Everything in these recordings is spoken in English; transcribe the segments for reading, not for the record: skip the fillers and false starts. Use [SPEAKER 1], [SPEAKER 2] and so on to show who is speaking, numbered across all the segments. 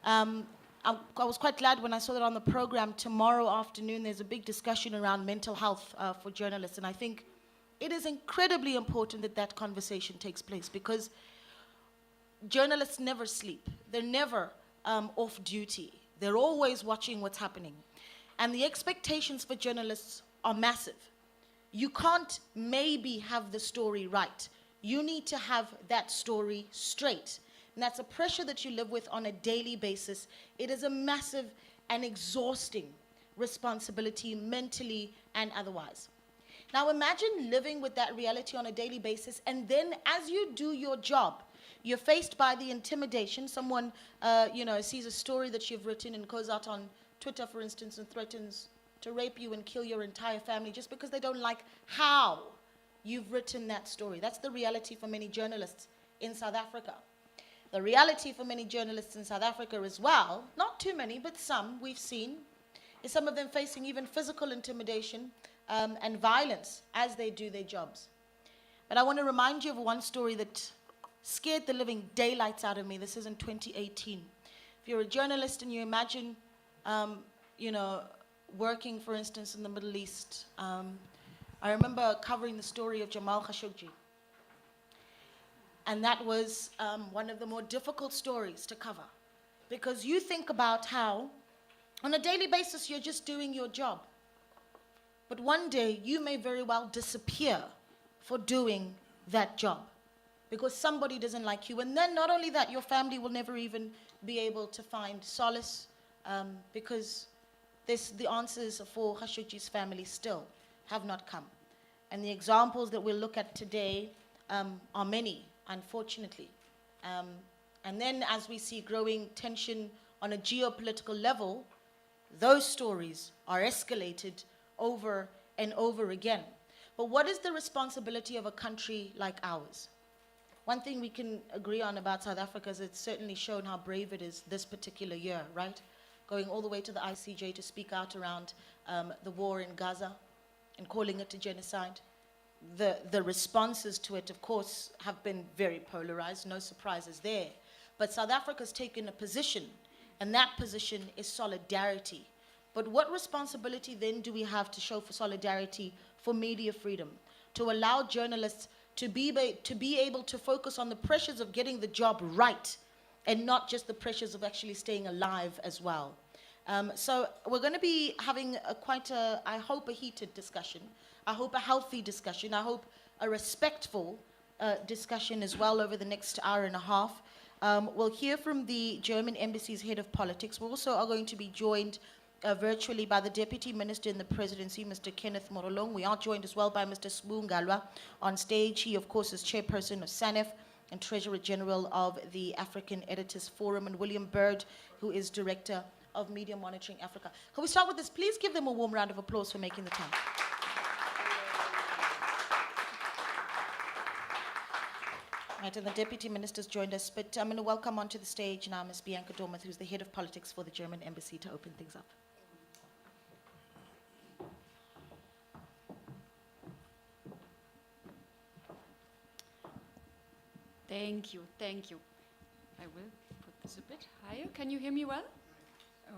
[SPEAKER 1] I was quite glad when I saw that on the program tomorrow afternoon. There's a big discussion around mental health for journalists, and I think it is incredibly important that that conversation takes place, because journalists never sleep. They're never off duty. They're always watching what's happening. And the expectations for journalists are massive. You can't maybe have the story right. You need to have that story straight. And that's a pressure that you live with on a daily basis. It is a massive and exhausting responsibility, mentally and otherwise. Now imagine living with that reality on a daily basis, and then as you do your job, you're faced by the intimidation. Someone sees a story that you've written and goes out on Twitter, for instance, and threatens to rape you and kill your entire family just because they don't like how you've written that story. That's the reality for many journalists in South Africa. The reality for many journalists in South Africa as well, not too many, but some we've seen, is some of them facing even physical intimidation and violence as they do their jobs. But I want to remind you of one story that scared the living daylights out of me. This is in 2018. If you're a journalist and you imagine, working, for instance, in the Middle East, I remember covering the story of Jamal Khashoggi. And that was one of the more difficult stories to cover, because you think about how on a daily basis you're just doing your job, but one day you may very well disappear for doing that job because somebody doesn't like you. And then not only that, your family will never even be able to find solace because the answers for Khashoggi's family still have not come. And the examples that we'll look at today are many, unfortunately. And then as we see growing tension on a geopolitical level, those stories are escalated over and over again. But what is the responsibility of a country like ours? One thing we can agree on about South Africa is it's certainly shown how brave it is this particular year, right? Going all the way to the ICJ to speak out around the war in Gaza and calling it a genocide. The responses to it, of course, have been very polarized, no surprises there. But South Africa's taken a position, and that position is solidarity. But what responsibility then do we have to show for solidarity for media freedom, to allow journalists to be able to focus on the pressures of getting the job right and not just the pressures of actually staying alive as well? So we're going to be having I hope, a heated discussion. I hope a healthy discussion. I hope a respectful discussion as well over the next hour and a half. We'll hear from the German Embassy's head of politics. We also are going to be joined virtually by the Deputy Minister in the Presidency, Mr. Kenneth Morolong. We are joined as well by Mr. Sbu Ngalwa on stage. He, of course, is Chairperson of SANEF and Treasurer General of the African Editors Forum, and William Bird, who is Director of Media Monitoring Africa. Can we start with this? Please give them a warm round of applause for making the time. Right, and the Deputy Minister's joined us, but I'm going to welcome onto the stage now Ms. Bianca Dormuth, who's the Head of Politics for the German Embassy, to open things up.
[SPEAKER 2] Thank you, thank you. I will put this a bit higher. Can you hear me well?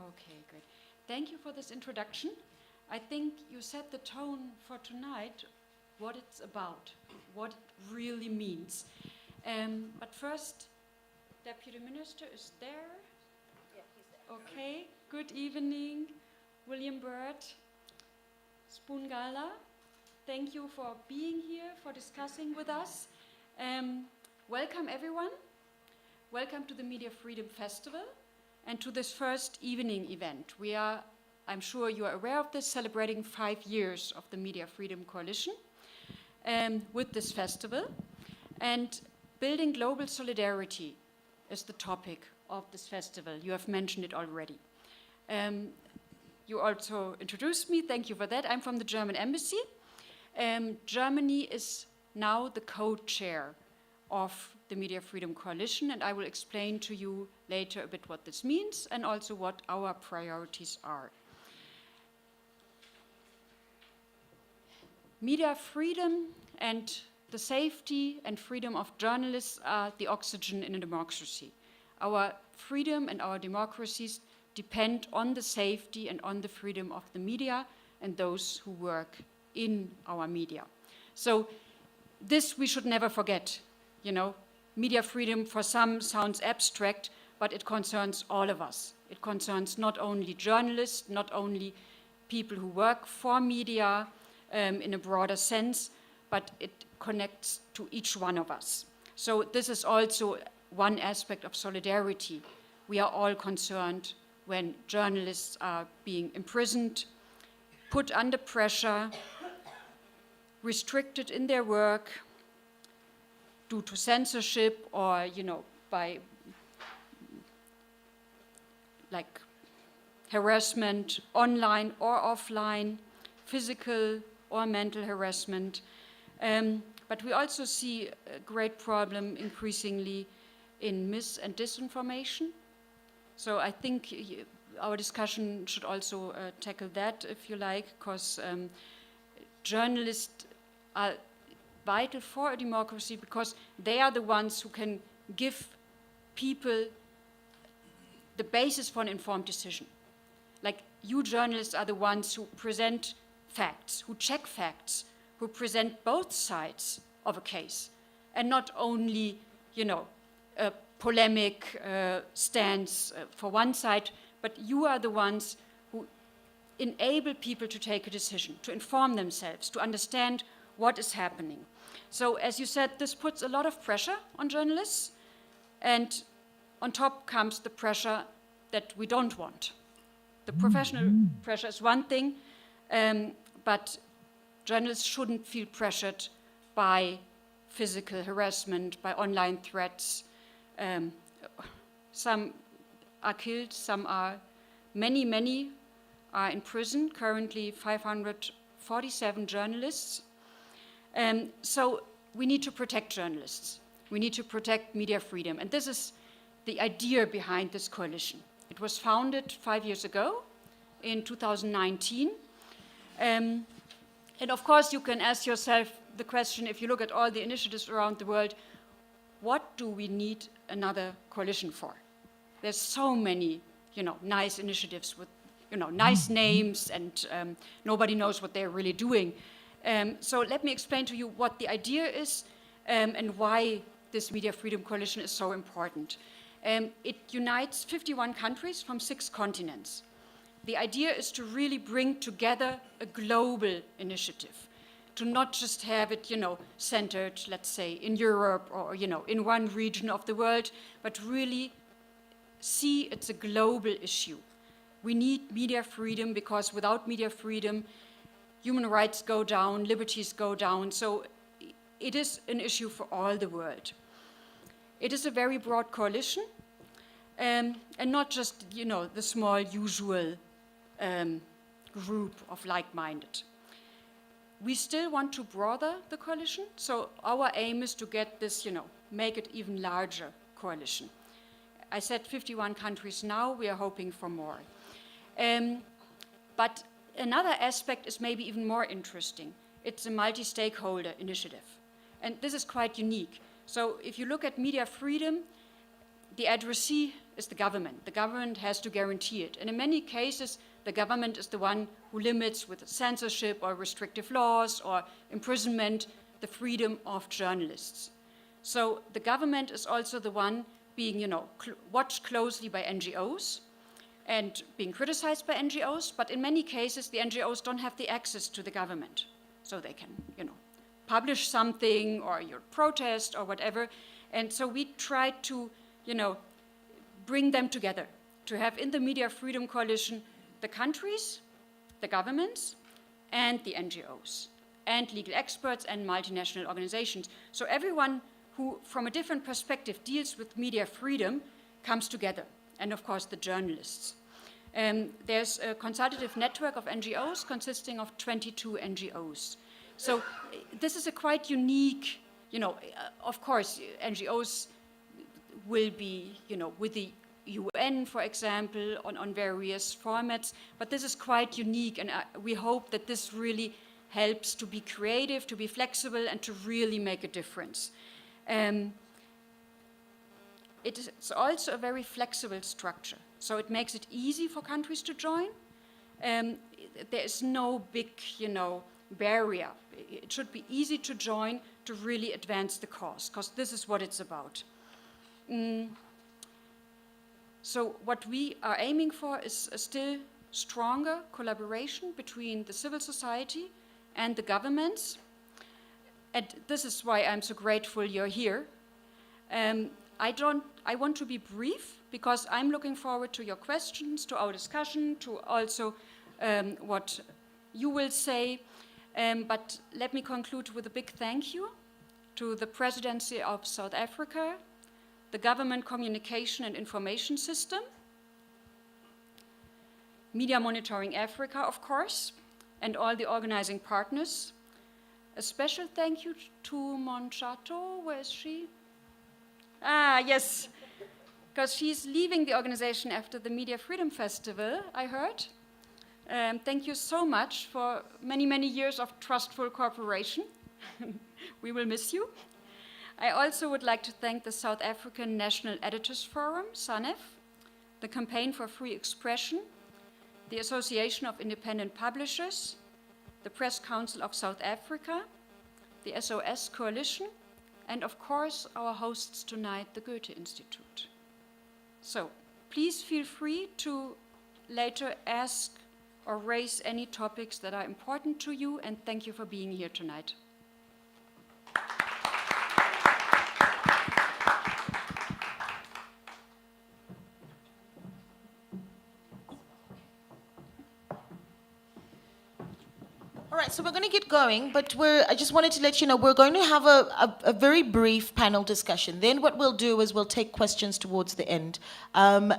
[SPEAKER 2] Okay, good. Thank you for this introduction. I think you set the tone for tonight, what it's about, what it really means. But first, Deputy Minister is there.
[SPEAKER 1] Yeah, he's there.
[SPEAKER 2] Okay, good evening, William Bird, Sbu Ngalwa. Thank you for being here, for discussing with us. Welcome everyone. Welcome to the Media Freedom Festival and to this first evening event. We are, I'm sure you are aware of this, celebrating 5 years of the Media Freedom Coalition with this festival. And building global solidarity is the topic of this festival. You have mentioned it already. You also introduced me, thank you for that. I'm from the German Embassy. Germany is now the co-chair of the Media Freedom Coalition, and I will explain to you later a bit what this means and also what our priorities are. Media freedom and the safety and freedom of journalists are the oxygen in a democracy. Our freedom and our democracies depend on the safety and on the freedom of the media and those who work in our media. So this we should never forget. You know, media freedom for some sounds abstract, but it concerns all of us. It concerns not only journalists, not only people who work for media in a broader sense, but it connects to each one of us. So this is also one aspect of solidarity. We are all concerned when journalists are being imprisoned, put under pressure, restricted in their work due to censorship or, you know, by like harassment online or offline, physical or mental harassment. But we also see a great problem increasingly in mis- and disinformation. So I think our discussion should also tackle that, if you like, because journalists are vital for a democracy because they are the ones who can give people the basis for an informed decision. Like, you journalists are the ones who present facts, who check facts, who present both sides of a case, and not only, you know, a polemic stance for one side, but you are the ones who enable people to take a decision, to inform themselves, to understand what is happening. So, as you said, this puts a lot of pressure on journalists, and on top comes the pressure that we don't want. The professional pressure is one thing, but journalists shouldn't feel pressured by physical harassment, by online threats. Some are killed, some are, many are in prison, currently 547 journalists. So we need to protect journalists. We need to protect media freedom. And this is the idea behind this coalition. It was founded 5 years ago, in 2019. And of course, you can ask yourself the question, if you look at all the initiatives around the world, what do we need another coalition for? There's so many, you know, nice initiatives with, you know, nice names, and nobody knows what they're really doing. So let me explain to you what the idea is and why this Media Freedom Coalition is so important. It unites 51 countries from 6 continents. The idea is to really bring together a global initiative, to not just have it, you know, centered, let's say, in Europe or, you know, in one region of the world, but really see it's a global issue. We need media freedom because without media freedom, human rights go down, liberties go down. So it is an issue for all the world. It is a very broad coalition, and not just, you know, the small usual group of like-minded. We still want to broaden the coalition, so our aim is to get this, you know, make it even larger coalition. I said 51 countries now, we are hoping for more. But another aspect is maybe even more interesting. It's a multi-stakeholder initiative, and this is quite unique. So if you look at media freedom, the addressee is the government. The government has to guarantee it. And in many cases, the government is the one who limits with censorship or restrictive laws or imprisonment the freedom of journalists. So the government is also the one being, you know, watched closely by NGOs and being criticized by NGOs, but in many cases, the NGOs don't have the access to the government. So they can, you know, publish something or your protest or whatever. And so we try to, you know, bring them together, to have in the Media Freedom Coalition the countries, the governments, and the NGOs, and legal experts and multinational organizations. So everyone who, from a different perspective, deals with media freedom comes together, and of course the journalists. There's a consultative network of NGOs consisting of 22 NGOs. So this is a quite unique, you know, of course, NGOs will be, you know, with the UN, for example, on various formats, but this is quite unique, and we hope that this really helps to be creative, to be flexible, and to really make a difference. it's also a very flexible structure. So it makes it easy for countries to join. There is no big, barrier. It should be easy to join to really advance the cause, because this is what it's about. So what we are aiming for is a still stronger collaboration between the civil society and the governments. And this is why I'm so grateful you're here. I want to be brief, because I'm looking forward to your questions, to our discussion, to also what you will say. But let me conclude with a big thank you to the Presidency of South Africa, the Government Communication and Information System, Media Monitoring Africa, of course, and all the organizing partners. A special thank you to Monchato. Where is she? Ah, yes, because she's leaving the organization after the Media Freedom Festival, I heard. Thank you so much for many, many years of trustful cooperation. We will miss you. I also would like to thank the South African National Editors Forum, SANEF, the Campaign for Free Expression, the Association of Independent Publishers, the Press Council of South Africa, the SOS Coalition, and of course our hosts tonight, the Goethe Institute. So please feel free to later ask or raise any topics that are important to you, and thank you for being here tonight.
[SPEAKER 1] All right, so we're going to get going, but I just wanted to let you know we're going to have a very brief panel discussion. Then what we'll do is we'll take questions towards the end. And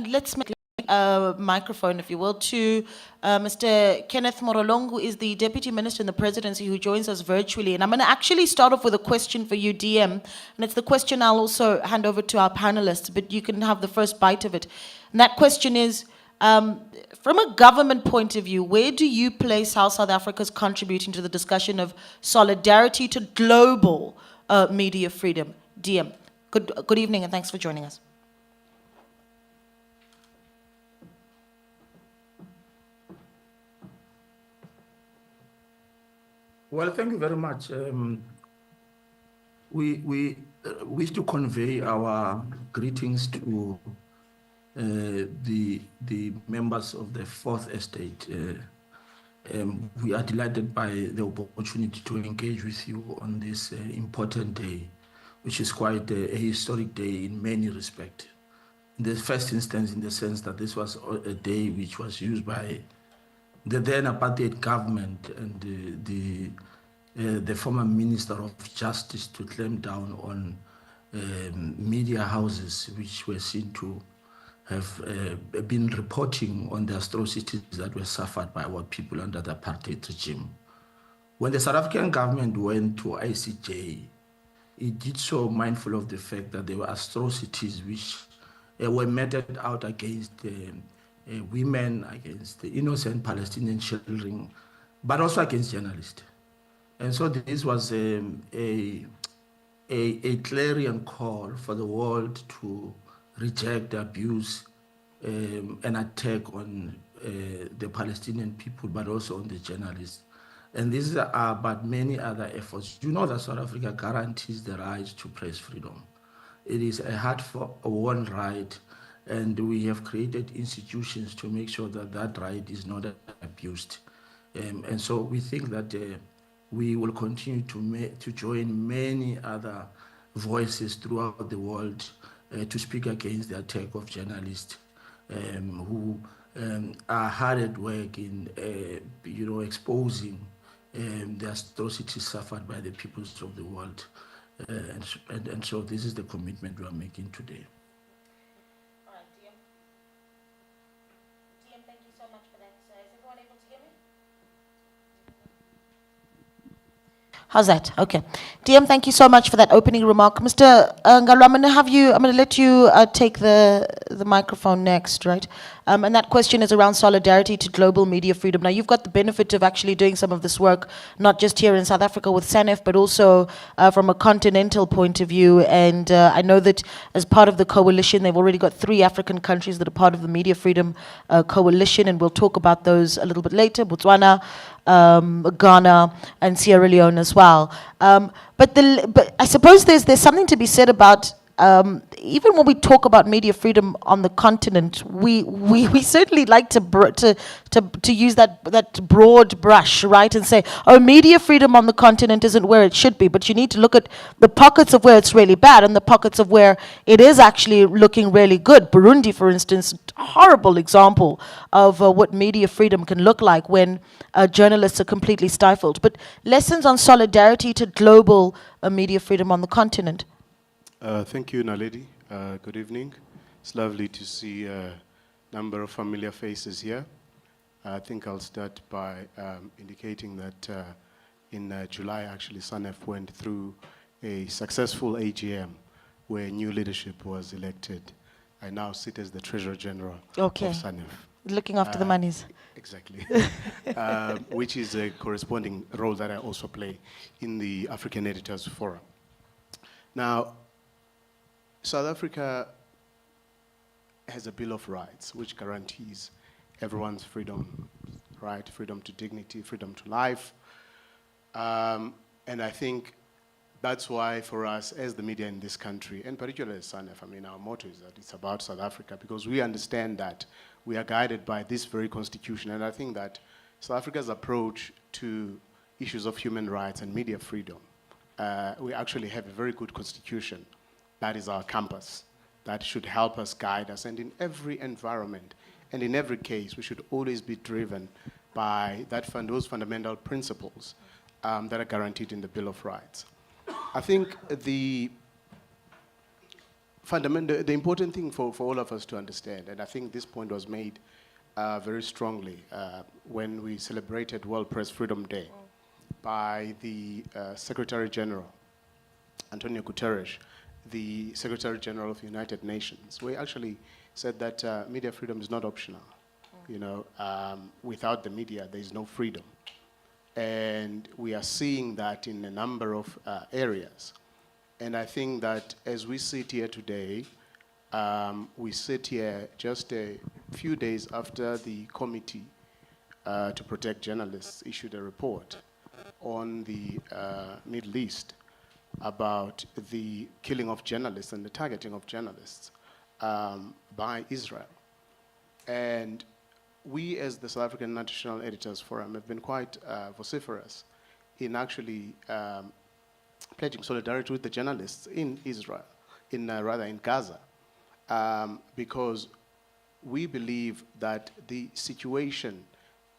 [SPEAKER 1] let's make a microphone, if you will, to Mr. Kenneth Morolong, who is the Deputy Minister in the Presidency, who joins us virtually. And I'm going to actually start off with a question for you, DM. And it's the question I'll also hand over to our panelists, but you can have the first bite of it. And that question is, from a government point of view, where do you place how South Africa is contributing to the discussion of solidarity to global media freedom? DM, good evening and thanks for joining us.
[SPEAKER 3] Well, thank you very much. We wish to convey our greetings to the members of the Fourth Estate. We are delighted by the opportunity to engage with you on this important day, which is quite a historic day in many respects. In the first instance, in the sense that this was a day which was used by the then apartheid government and the former Minister of Justice to clamp down on media houses which were seen to have been reporting on the atrocities that were suffered by our people under the apartheid regime. When the South African government went to ICJ, it did so mindful of the fact that there were atrocities which were meted out against women, against the innocent Palestinian children, but also against journalists. And so this was a clarion call for the world to reject the abuse and attack on the Palestinian people, but also on the journalists. And these are but many other efforts. You know that South Africa guarantees the right to press freedom. It is a hard-won right, and we have created institutions to make sure that that right is not abused. And so we think that we will continue to join many other voices throughout the world to speak against the attack of journalists who are hard at work in exposing the atrocities suffered by the peoples of the world. And so this is the commitment we are making today.
[SPEAKER 1] All right, DM. DM, thank you so much for that. Is everyone able to hear me? How's that? Okay. DM, thank you so much for that opening remark. Mr. Ngalwa, I'm going to let you take the microphone next, right? And that question is around solidarity to global media freedom. Now, you've got the benefit of actually doing some of this work, not just here in South Africa with SANEF, but also from a continental point of view. And I know that as part of the coalition, they've already got 3 African countries that are part of the Media Freedom Coalition, and we'll talk about those a little bit later. Botswana, Ghana, and Sierra Leone as well. But I suppose there's something to be said about even when we talk about media freedom on the continent, we certainly like to use that broad brush, right, and say, oh, media freedom on the continent isn't where it should be. But you need to look at the pockets of where it's really bad and the pockets of where it is actually looking really good. Burundi, for instance, horrible example of what media freedom can look like when journalists are completely stifled. But lessons on solidarity to global media freedom on the continent.
[SPEAKER 4] Thank you, Naledi. Good evening. It's lovely to see a number of familiar faces here. I think I'll start by indicating that in July, actually, SANEF went through a successful AGM where new leadership was elected. I now sit as the Treasurer General of SANEF.
[SPEAKER 1] Looking after the monies.
[SPEAKER 4] Exactly. Which is a corresponding role that I also play in the African Editors Forum. Now, South Africa has a Bill of Rights which guarantees everyone's freedom, right? Freedom to dignity, freedom to life. And I think that's why for us as the media in this country, and particularly as SANEF, I mean, our motto is that it's about South Africa because we understand that we are guided by this very constitution. And I think that South Africa's approach to issues of human rights and media freedom, we actually have a very good constitution. That is our compass. That should help us, guide us. And in every environment and in every case, we should always be driven by those fundamental principles that are guaranteed in the Bill of Rights. I think the important thing for all of us to understand, and I think this point was made very strongly when we celebrated World Press Freedom Day by the Secretary General, Antonio Guterres, the Secretary General of the United Nations. We actually said that media freedom is not optional. You know, without the media, there is no freedom. And we are seeing that in a number of areas. And I think that as we sit here today, we sit here just a few days after the Committee to Protect Journalists issued a report on the Middle East about the killing of journalists and the targeting of journalists by Israel. And we, as the South African National Editors Forum, have been quite vociferous in actually pledging solidarity with the journalists in Israel, in Gaza, because we believe that the situation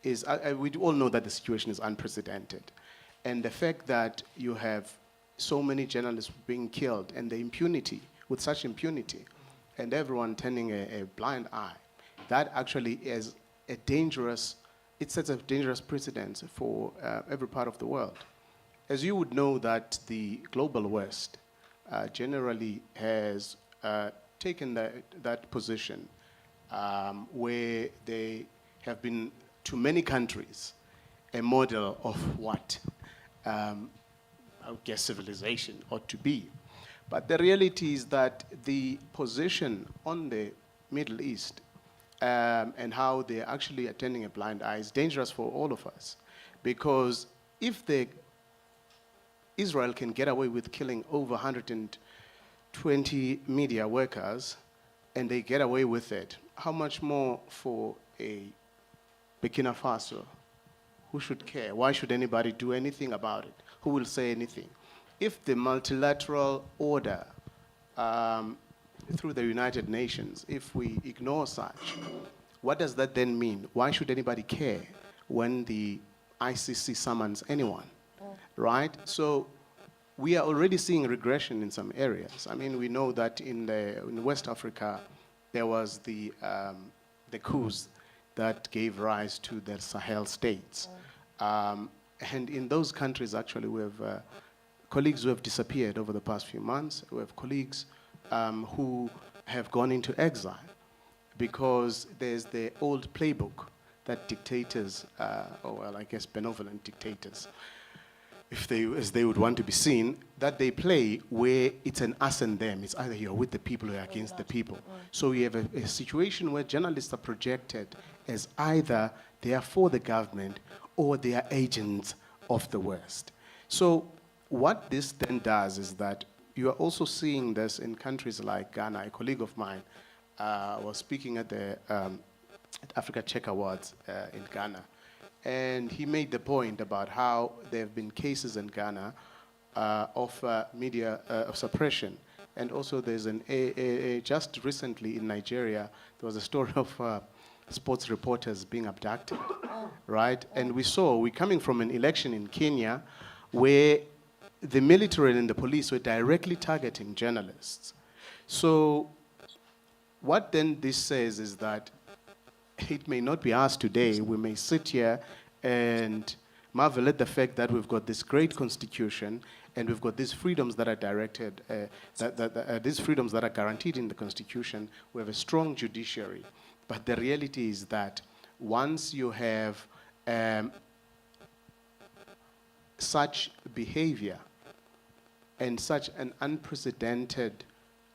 [SPEAKER 4] is, we all know that the situation is unprecedented. And the fact that you have so many journalists being killed and the impunity, with such impunity, and everyone turning a blind eye, that actually is a dangerous, it sets a dangerous precedent for every part of the world. As you would know that the global West generally has taken that position where they have been, to many countries, a model of what I guess civilization ought to be. But the reality is that the position on the Middle East and how they're actually turning a blind eye is dangerous for all of us. Because if Israel can get away with killing over 120 media workers, and they get away with it, how much more for a Burkina Faso? Who should care? Why should anybody do anything about it? Who will say anything? If the multilateral order through the United Nations, if we ignore such, what does that then mean? Why should anybody care when the ICC summons anyone, right? So we are already seeing regression in some areas. I mean, we know that in West Africa, there was the coups that gave rise to the Sahel states. And in those countries, actually, we have colleagues who have disappeared over the past few months. We have colleagues who have gone into exile because there's the old playbook that dictators, or well, I guess benevolent dictators, as they would want to be seen, that they play where it's an us and them. It's either you're with the people or you're against the people. So we have a situation where journalists are projected as either they are for the government or they are agents of the West. So what this then does is that you are also seeing this in countries like Ghana. A colleague of mine was speaking at the Africa Check Awards in Ghana, and he made the point about how there have been cases in Ghana of media suppression. And also there's just recently in Nigeria, there was a story of sports reporters being abducted, right? And we're coming from an election in Kenya where the military and the police were directly targeting journalists. So what then this says is that it may not be us today. We may sit here and marvel at the fact that we've got this great constitution and we've got these freedoms that are directed, these freedoms that are guaranteed in the constitution. We have a strong judiciary. But the reality is that once you have such behavior and such an unprecedented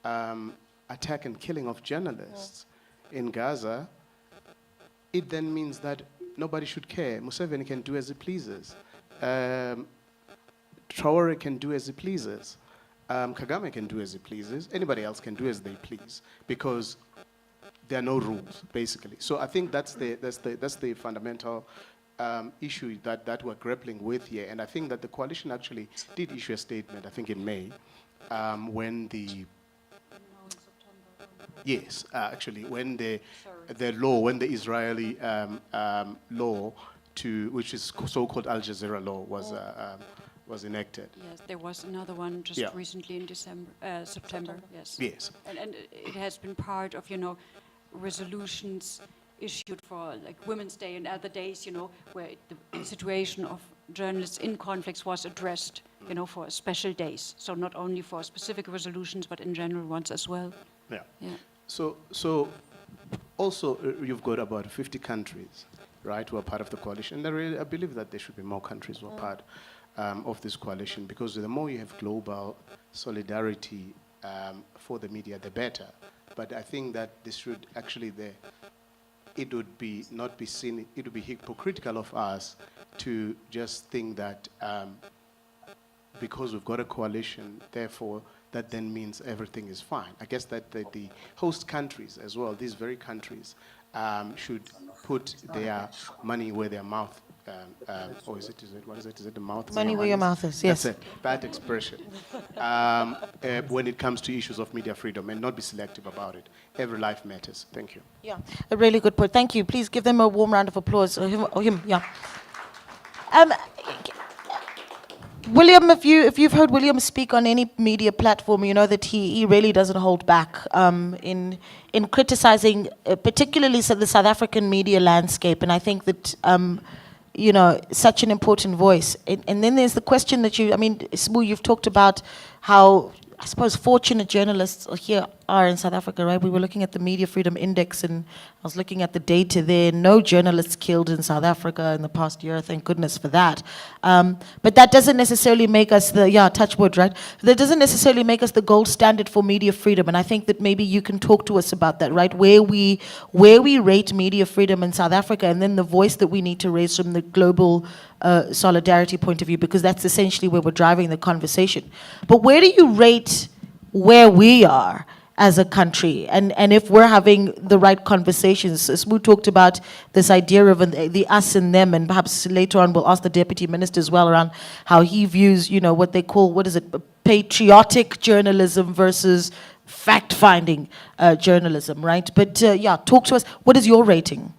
[SPEAKER 4] attack and killing of journalists in Gaza, it then means that nobody should care. Museveni can do as he pleases. Traore can do as he pleases. Kagame can do as he pleases. Anybody else can do as they please because there are no rules, basically. So I think that's the fundamental issue that we're grappling with here. And I think that the coalition actually did issue a statement, I think in May, when the yes, actually, when the Israeli law which is so-called Al Jazeera law was enacted.
[SPEAKER 2] Yes, there was another one just recently in September. Yes.
[SPEAKER 4] Yes.
[SPEAKER 2] And it has been part of, resolutions issued for like Women's Day and other days, where the situation of journalists in conflicts was addressed, for special days. So not only for specific resolutions, but in general ones as well.
[SPEAKER 4] Yeah.
[SPEAKER 2] Yeah.
[SPEAKER 4] So also you've got about 50 countries, right, who are part of the coalition. And I believe that there should be more countries who are part of this coalition, because the more you have global solidarity for the media, the better. But I think that this should actually, it would be hypocritical of us to just think that because we've got a coalition, therefore that then means everything is fine. I guess that the host countries as well, these very countries, should put their money where their mouth, or is it the mouth?
[SPEAKER 1] Money where your mouth is, yes.
[SPEAKER 4] That's it, that expression. When it comes to issues of media freedom, and not be selective about it. Every life matters. Thank you.
[SPEAKER 1] Yeah, a really good point. Thank you. Please give them a warm round of applause. Or him, yeah. William, if you've heard William speak on any media platform, you know that he really doesn't hold back in criticizing particularly the South African media landscape, and I think that such an important voice. And then there's the question that Sbu, you've talked about how, I suppose, fortunate journalists are in South Africa, right? We were looking at the Media Freedom Index, and I was looking at the data there. No journalists killed in South Africa in the past year, thank goodness for that. But that doesn't necessarily make us touch wood, right? That doesn't necessarily make us the gold standard for media freedom, and I think that maybe you can talk to us about that, right? Where we rate media freedom in South Africa, and then the voice that we need to raise from the global solidarity point of view, because that's essentially where we're driving the conversation. But where do you rate where we are as a country, and if we're having the right conversations? Smu talked about this idea of the us and them, and perhaps later on we'll ask the Deputy Minister as well around how he views, what they call, patriotic journalism versus fact-finding journalism, right? But talk to us. What is your rating?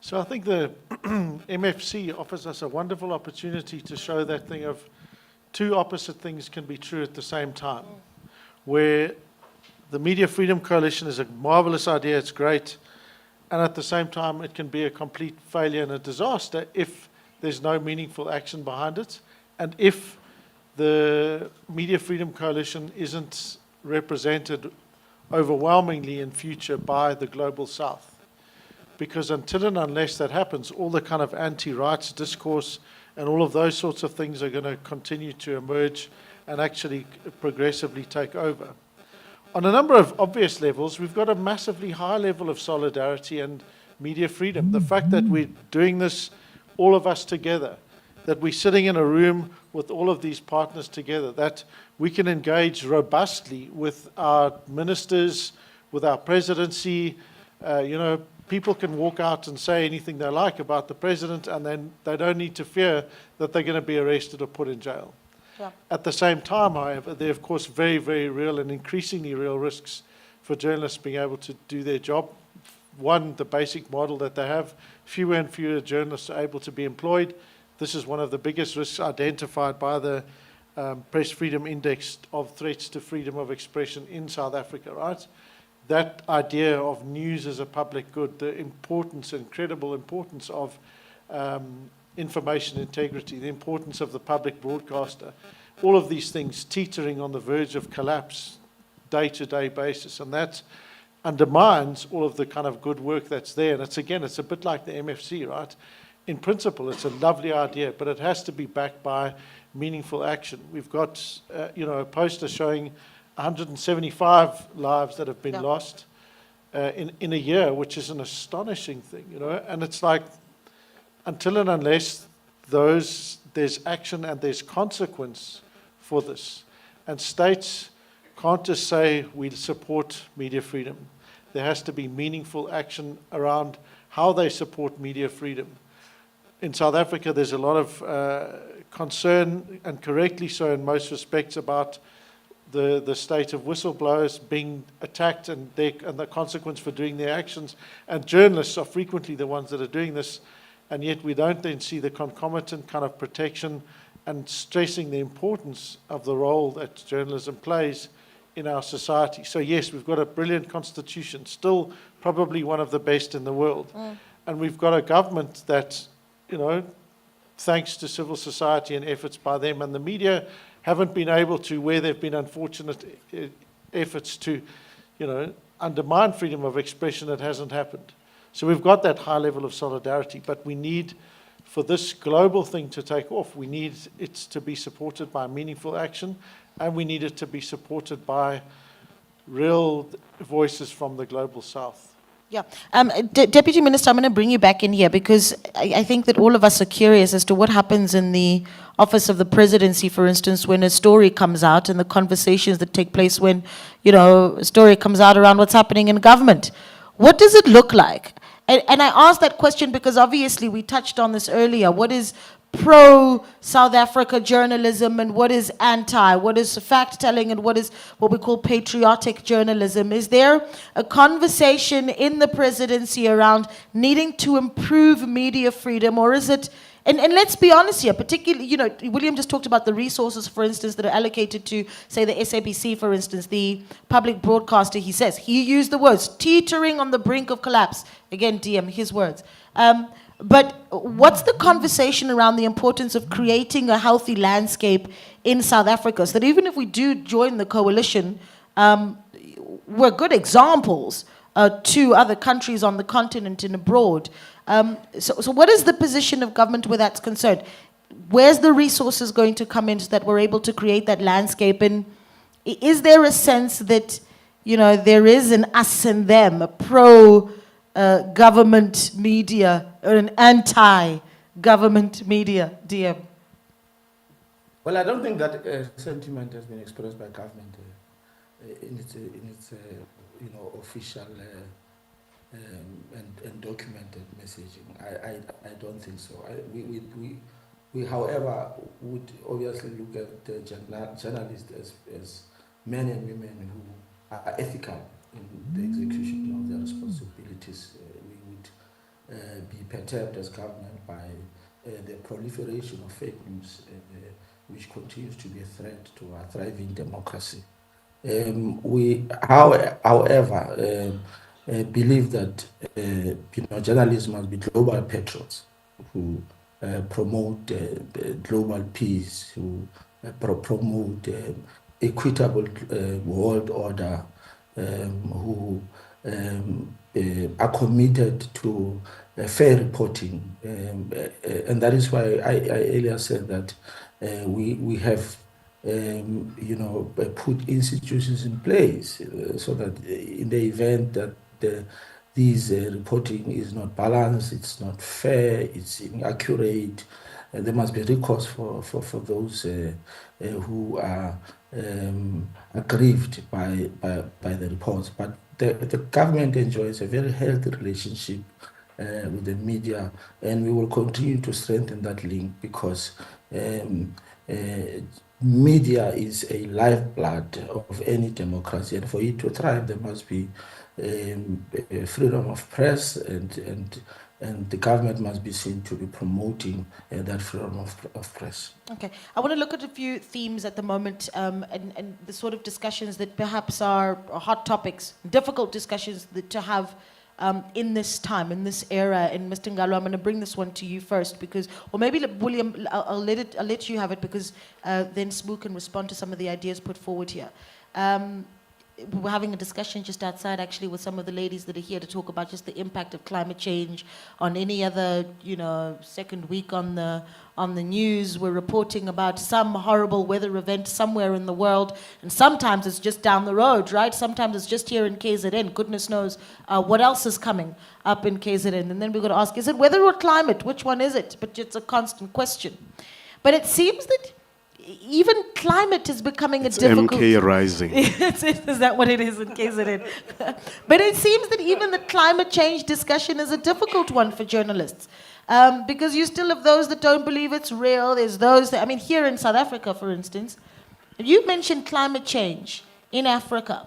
[SPEAKER 5] So I think the MFC offers us a wonderful opportunity to show that thing of two opposite things can be true at the same time. Where the Media Freedom Coalition is a marvelous idea, it's great, and at the same time it can be a complete failure and a disaster if there's no meaningful action behind it, and if the Media Freedom Coalition isn't represented overwhelmingly in future by the Global South. Because until and unless that happens, all the kind of anti-rights discourse and all of those sorts of things are going to continue to emerge and actually progressively take over. On a number of obvious levels, we've got a massively high level of solidarity and media freedom. The fact that we're doing this, all of us together, that we're sitting in a room with all of these partners together, that we can engage robustly with our ministers, with our presidency. People can walk out and say anything they like about the president, and then they don't need to fear that they're going to be arrested or put in jail.
[SPEAKER 1] Yeah.
[SPEAKER 5] At the same time, however, there are, of course, very, very real and increasingly real risks for journalists being able to do their job. One, the basic model that they have, fewer and fewer journalists are able to be employed. This is one of the biggest risks identified by the Press Freedom Index of threats to freedom of expression in South Africa, right? That idea of news as a public good, the importance, incredible importance of information integrity, the importance of the public broadcaster, all of these things teetering on the verge of collapse day-to-day basis, and that undermines all of the kind of good work that's there. And it's a bit like the MFC, right? In principle, it's a lovely idea, but it has to be backed by meaningful action. We've got, a poster showing 175 lives that have been lost in a year, which is an astonishing thing, and it's like, until and unless there's action and there's consequence for this, and states can't just say we support media freedom. There has to be meaningful action around how they support media freedom. In South Africa, there's a lot of concern, and correctly so in most respects, about the state of whistleblowers being attacked and the consequence for doing their actions. And journalists are frequently the ones that are doing this, and yet we don't then see the concomitant kind of protection and stressing the importance of the role that journalism plays in our society. So yes, we've got a brilliant constitution, still probably one of the best in the world. And we've got a government that, thanks to civil society and efforts by them and the media, haven't been able to, where there have been unfortunate efforts to, undermine freedom of expression, it hasn't happened. So we've got that high level of solidarity, but we need, for this global thing to take off, we need it to be supported by meaningful action, and we need it to be supported by real voices from the Global South.
[SPEAKER 1] Yeah. Deputy Minister, I'm going to bring you back in here because I think that all of us are curious as to what happens in the Office of the Presidency, for instance, when a story comes out, and the conversations that take place when, a story comes out around what's happening in government. What does it look like? And I asked that question because obviously we touched on this earlier. What is pro-South Africa journalism and what is anti? What is fact-telling and what is what we call patriotic journalism? Is there a conversation in the presidency around needing to improve media freedom, or is it, and let's be honest here, particularly, William just talked about the resources, for instance, that are allocated to, say, the SABC, for instance, the public broadcaster, he used the words, teetering on the brink of collapse. Again, DM, his words. But what's the conversation around the importance of creating a healthy landscape in South Africa, so that even if we do join the coalition, we're good examples to other countries on the continent and abroad. So what is the position of government where that's concerned? Where's the resources going to come in so that we're able to create that landscape? And is there a sense that, there is an us and them, a pro-government media or an anti-government media, DM?
[SPEAKER 3] Well, I don't think that sentiment has been expressed by government in its official and documented messaging. I don't think so. We, however, would obviously look at the journalists as men and women who are ethical in the execution of their responsibilities. We would be perturbed as government by the proliferation of fake news, which continues to be a threat to our thriving democracy. However, believe that journalists must be global patriots who promote global peace, who promote equitable world order, who are committed to fair reporting, and that is why I earlier said that we have put institutions in place so that in the event that these reporting is not balanced, it's not fair, it's inaccurate, there must be recourse for those who are aggrieved by the reports. But the government enjoys a very healthy relationship with the media, and we will continue to strengthen that link because uh, media is a lifeblood of any democracy, and for it to thrive, there must be freedom of press, and the government must be seen to be promoting that freedom of press.
[SPEAKER 1] Okay, I want to look at a few themes at the moment and the sort of discussions that perhaps are hot topics, difficult discussions to have in this time, in this era. And Mr. Ngalo, I'm going to bring this one to you first because, or maybe William, I'll let you have it because then Smoo can respond to some of the ideas put forward here. We're having a discussion just outside actually with some of the ladies that are here to talk about just the impact of climate change on any other, second week on the news. We're reporting about some horrible weather event somewhere in the world, and sometimes it's just down the road, right? Sometimes it's just here in KZN. Goodness knows what else is coming up in KZN. And then we're going to ask, is it weather or climate? Which one is it? But it's a constant question. But it seems that even climate is becoming
[SPEAKER 4] It's
[SPEAKER 1] a difficult...
[SPEAKER 4] MK rising.
[SPEAKER 1] Is that what it is in KZN? But it seems that even the climate change discussion is a difficult one for journalists. Because you still have those that don't believe it's real. There's those that, here in South Africa, for instance, you mentioned climate change in Africa.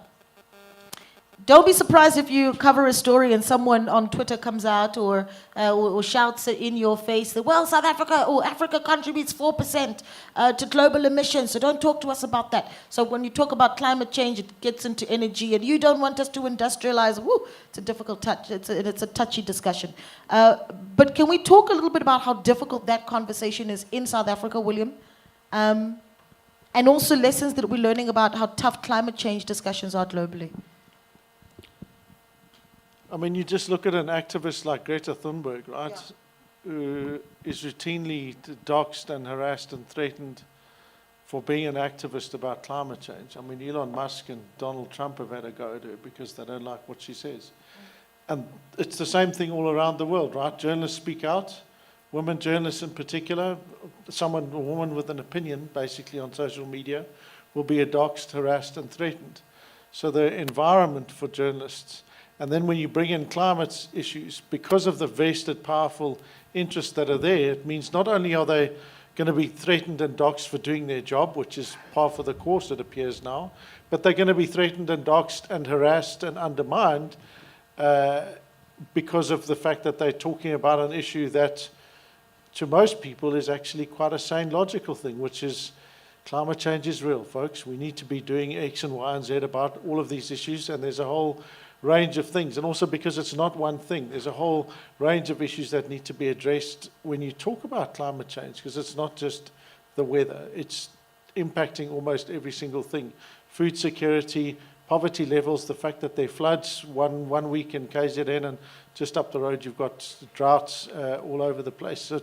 [SPEAKER 1] Don't be surprised if you cover a story and someone on Twitter comes out or shouts it in your face that, well, South Africa or Africa contributes 4% to global emissions, so don't talk to us about that. So when you talk about climate change, it gets into energy, and you don't want us to industrialize. Woo, it's a difficult touch. It's a touchy discussion. But can we talk a little bit about how difficult that conversation is in South Africa, William? And also lessons that we're learning about how tough climate change discussions are globally.
[SPEAKER 5] You just look at an activist like Greta Thunberg, right?
[SPEAKER 1] Yeah.
[SPEAKER 5] Who is routinely doxxed and harassed and threatened for being an activist about climate change. Elon Musk and Donald Trump have had a go at her because they don't like what she says. And it's the same thing all around the world, right? Journalists speak out, women journalists in particular, a woman with an opinion, basically on social media, will be doxxed, harassed, and threatened. So the environment for journalists. And then when you bring in climate issues, because of the vested, powerful interests that are there, it means not only are they going to be threatened and doxxed for doing their job, which is par for the course, it appears now, but they're going to be threatened and doxxed and harassed and undermined because of the fact that they're talking about an issue that, to most people, is actually quite a sane, logical thing, which is climate change is real, folks. We need to be doing X and Y and Z about all of these issues, and there's a whole range of things. And also because it's not one thing, there's a whole range of issues that need to be addressed when you talk about climate change, because it's not just the weather, it's impacting almost every single thing. Food security, poverty levels, the fact that there are floods one week in KZN, and just up the road you've got droughts all over the place. So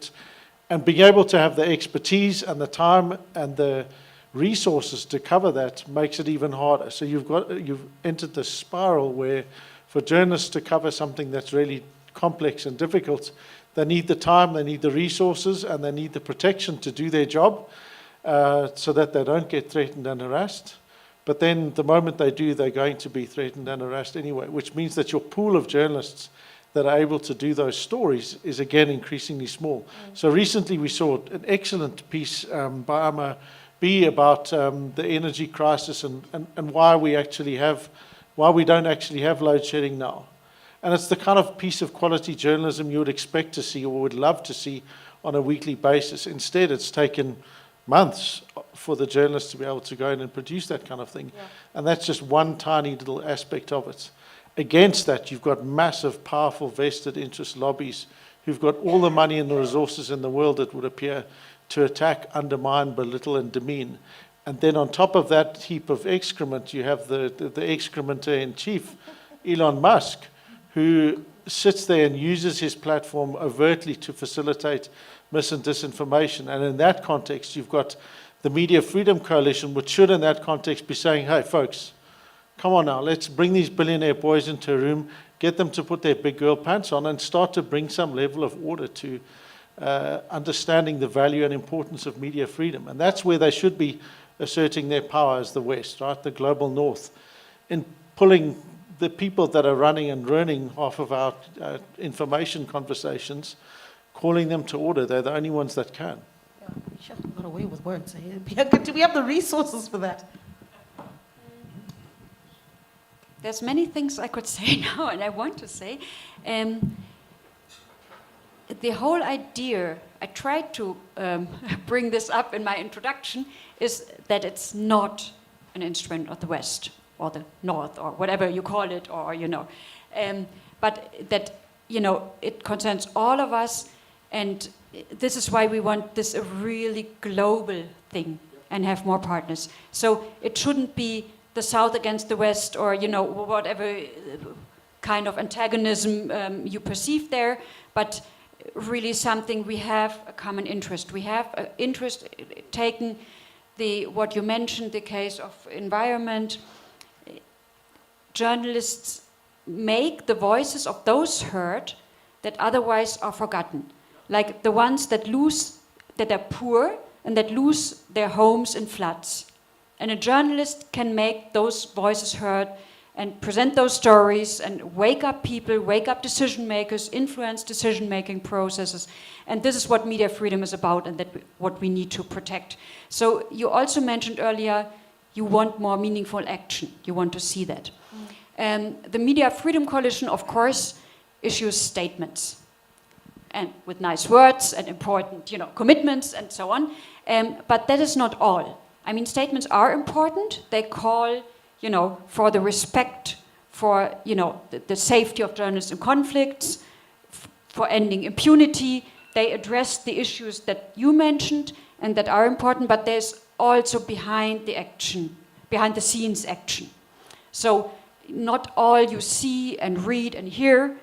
[SPEAKER 5] and being able to have the expertise and the time and the resources to cover that makes it even harder. So you've entered this spiral where for journalists to cover something that's really complex and difficult, they need the time, they need the resources, and they need the protection to do their job so that they don't get threatened and harassed. But then the moment they do, they're going to be threatened and harassed anyway, which means that your pool of journalists that are able to do those stories is again increasingly small. So recently we saw an excellent piece by Amma B about the energy crisis and why we don't actually have load shedding now. And it's the kind of piece of quality journalism you would expect to see or would love to see on a weekly basis. Instead, it's taken months for the journalists to be able to go in and produce that kind of thing. Yeah. And that's just one tiny little aspect of it. Against that, you've got massive, powerful, vested interest lobbies who've got all the money and the resources in the world, it would appear, to attack, undermine, belittle, and demean. And then on top of that heap of excrement, you have the excrementer-in-chief, Elon Musk, who sits there and uses his platform overtly to facilitate mis and disinformation. And in that context, you've got the Media Freedom Coalition, which should in that context be saying, hey, folks, come on now, let's bring these billionaire boys into a room, get them to put their big girl pants on and start to bring some level of order to understanding the value and importance of media freedom. And that's where they should be asserting their power as the West, right, the global North, in pulling the people that are running and ruining half of our information conversations, calling them to order. They're the only ones that can.
[SPEAKER 1] Sure, got away with words. Do we have the resources for that?
[SPEAKER 2] There's many things I could say now, and I want to say. The whole idea, I tried to bring this up in my introduction, is that it's not an instrument of the West or the North or whatever you call it, or but that it concerns all of us, and this is why we want this a really global thing and have more partners. So it shouldn't be the South against the West, or whatever kind of antagonism you perceive there, but really something we have a common interest. We have an interest taking what you mentioned, the case of environment. Journalists make the voices of those heard that otherwise are forgotten, like the ones that are poor and that lose their homes in floods. And a journalist can make those voices heard and present those stories and wake up people, wake up decision makers, influence decision-making processes. And this is what media freedom is about, and what we need to protect. So you also mentioned earlier, you want more meaningful action. You want to see that. The Media Freedom Coalition, of course, issues statements, and with nice words and important, commitments and so on. But that is not all. I mean, statements are important. They call, for the respect for, the safety of journalists in conflicts, for ending impunity. They address the issues that you mentioned and that are important, but there's also behind the scenes action. So not all you see and read and hear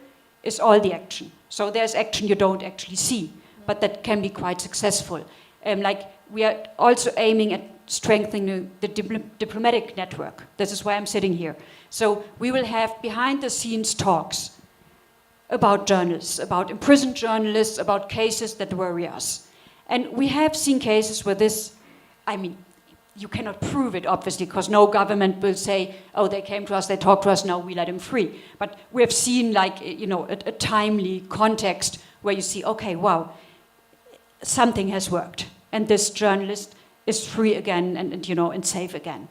[SPEAKER 2] is all the action. So there's action you don't actually see, but that can be quite successful. Like we are also aiming at strengthening the diplomatic network. This is why I'm sitting here. So we will have behind the scenes talks about journalists, about imprisoned journalists, about cases that worry us. And we have seen cases where this, you cannot prove it, obviously, because no government will say, oh, they came to us, they talked to us, now we let them free. But we have seen, a timely context where you see, okay, wow, something has worked. And this journalist is free again and safe again.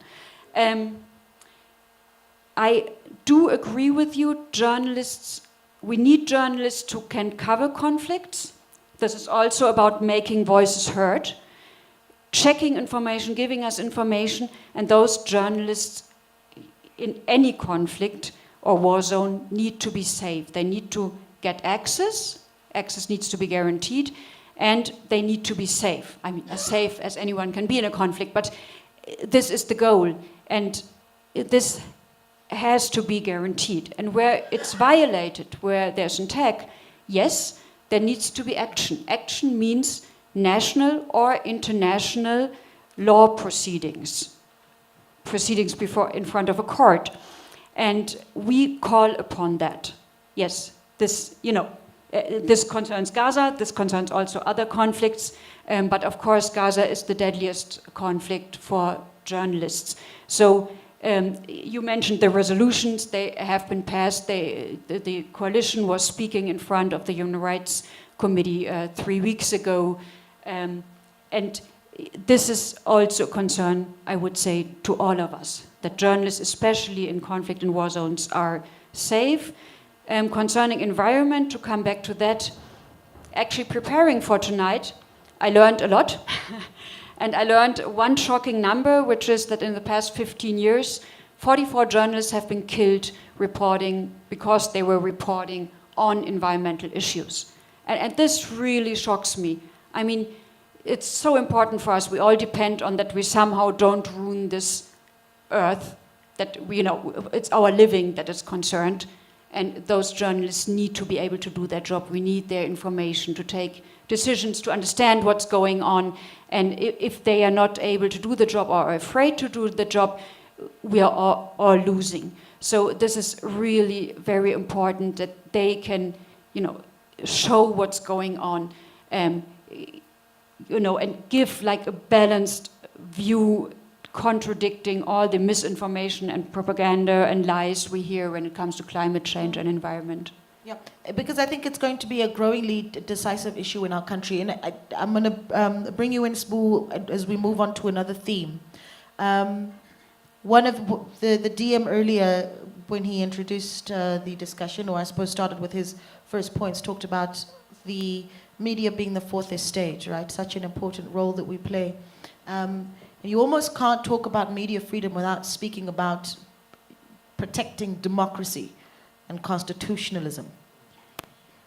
[SPEAKER 2] I do agree with you, we need journalists who can cover conflicts. This is also about making voices heard, checking information, giving us information, and those journalists in any conflict or war zone need to be safe. They need to get access. Access needs to be guaranteed, and they need to be safe. As safe as anyone can be in a conflict, but this is the goal, and this has to be guaranteed. And where it's violated, where there's an attack, yes, there needs to be action. Action means national or international law proceedings in front of a court. And we call upon that. Yes, this concerns Gaza, this concerns also other conflicts, but of course Gaza is the deadliest conflict for journalists. So you mentioned the resolutions, they have been passed. The coalition was speaking in front of the Human Rights Committee 3 weeks ago. And this is also a concern, I would say, to all of us, that journalists, especially in conflict and war zones, are safe. Concerning environment, to come back to that, actually preparing for tonight, I learned a lot. And I learned one shocking number, which is that in the past 15 years, 44 journalists have been killed reporting because they were reporting on environmental issues. And this really shocks me. I mean, it's so important for us. We all depend on that we somehow don't ruin this earth, that we, you know, it's our living that is concerned. And those journalists need to be able to do their job. We need their information to take decisions, to understand what's going on. And if they are not able to do the job or are afraid to do the job, we are all losing. So this is really very important that they can, you know, show what's going on, you know, and give like a balanced view, contradicting all the misinformation and propaganda and lies we hear when it comes to climate change and environment.
[SPEAKER 1] Yeah, because I think it's going to be a growingly decisive issue in our country. And I'm going to bring you in, Sbu, as we move on to another theme. One of the DM earlier, when he introduced the discussion, or I suppose started with his first points, talked about the media being the fourth estate, right? Such an important role that we play. You almost can't talk about media freedom without speaking about protecting democracy and constitutionalism.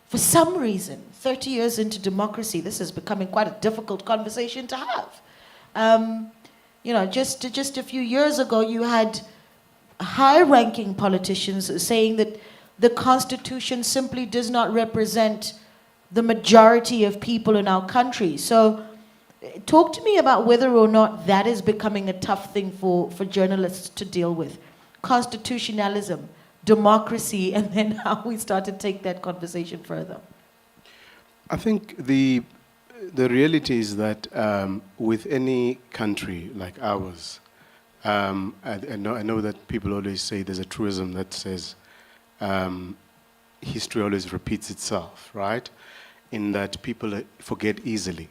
[SPEAKER 1] For some reason, 30 years into democracy, this is becoming quite a difficult conversation to have. You know, just a few years ago, you had high-ranking politicians saying that the Constitution simply does not represent the majority of people in our country. So talk to me about whether or not that is becoming a tough thing for journalists to deal with. Constitutionalism, democracy, and then how we start to take that conversation further.
[SPEAKER 4] I think the reality is that with any country like ours, I know that people always say there's a truism that says history always repeats itself, right? In that people forget easily.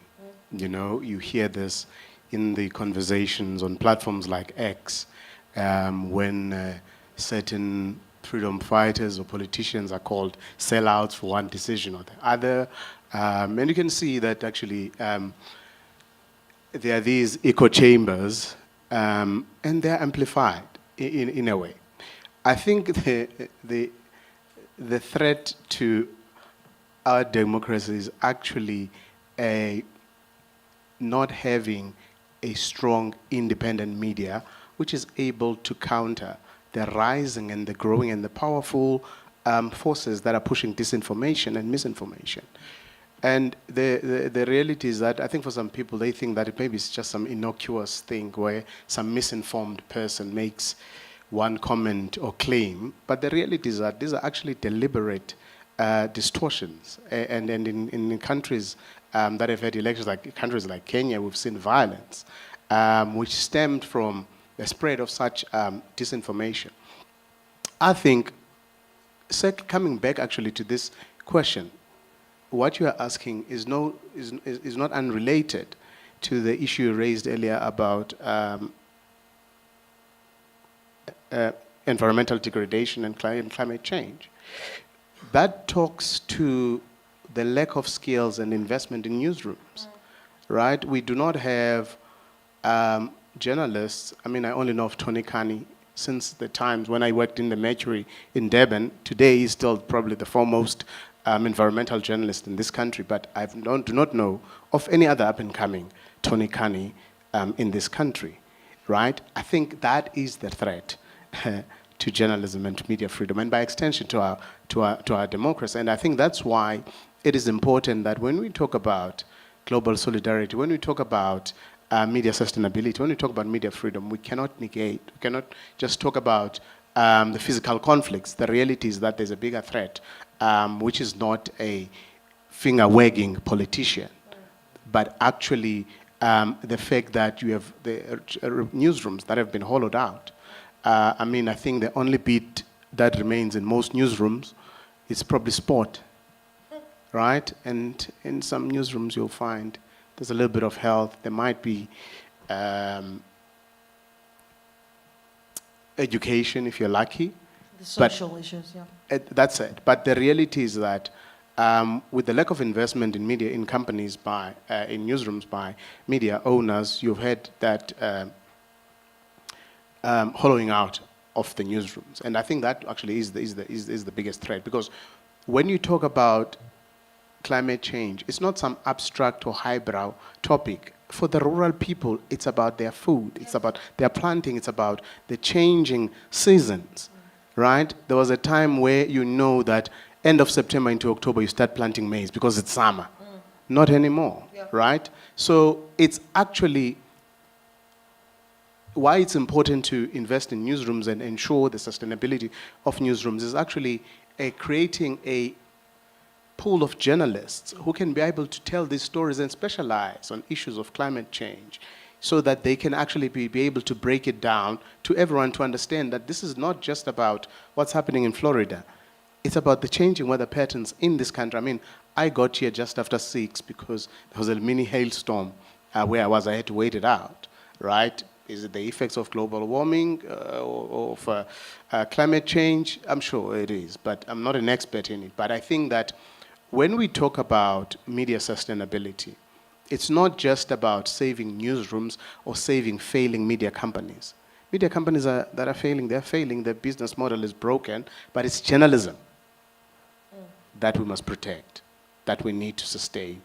[SPEAKER 4] You know, you hear this in the conversations on platforms like X, when certain freedom fighters or politicians are called sellouts for one decision or the other. And you can see that actually there are these echo chambers, and they're amplified in a way. I think the threat to our democracy is actually not having a strong independent media which is able to counter the rising and the growing and the powerful forces that are pushing disinformation and misinformation. And the reality is that I think for some people, they think that it maybe it's just some innocuous thing where some misinformed person makes one comment or claim, but the reality is that these are actually deliberate distortions. And in countries that have had elections, like countries like Kenya, we've seen violence, which stemmed from the spread of such disinformation. I think, coming back actually to this question, what you are asking is not unrelated to the issue you raised earlier about environmental degradation and climate change. That talks to the lack of skills and investment in newsrooms, right? We do not have journalists. I mean, I only know of Tony Kani since the times when I worked in the Mercury in Durban. Today, he's still probably the foremost environmental journalist in this country, but I do not know of any other up-and-coming Tony Kani in this country, right? I think that is the threat to journalism and to media freedom, and by extension to our democracy. And I think that's why it is important that when we talk about global solidarity, when we talk about media sustainability, when we talk about media freedom, we cannot negate, we cannot just talk about the physical conflicts. The reality is that there's a bigger threat, which is not a finger-wagging politician, but actually the fact that you have the newsrooms that have been hollowed out. I mean, I think the only bit that remains in most newsrooms is probably sport, right? And in some newsrooms you'll find there's a little bit of health, there might be education if you're lucky.
[SPEAKER 1] The social issues, yeah.
[SPEAKER 4] That's it. But the reality is that with the lack of investment in media, in companies in newsrooms by media owners, you've had that hollowing out of the newsrooms. And I think that actually is the biggest threat, because when you talk about climate change, it's not some abstract or highbrow topic. For the rural people, it's about their food, it's about their planting, it's about the changing seasons, right? There was a time where you know that end of September into October you start planting maize because it's summer. Not anymore, right? So it's actually why it's important to invest in newsrooms and ensure the sustainability of newsrooms is actually creating a pool of journalists who can be able to tell these stories and specialize on issues of climate change, so that they can actually be able to break it down to everyone to understand that this is not just about what's happening in Florida. It's about the changing weather patterns in this country. I mean, I got here just after 6 because there was a mini hailstorm where I had to wait it out, right? Is it the effects of global warming or of climate change? I'm sure it is, but I'm not an expert in it. But I think that when we talk about media sustainability, it's not just about saving newsrooms or saving failing media companies. Media companies that are failing, they're failing, their business model is broken, but it's journalism that we must protect, that we need to sustain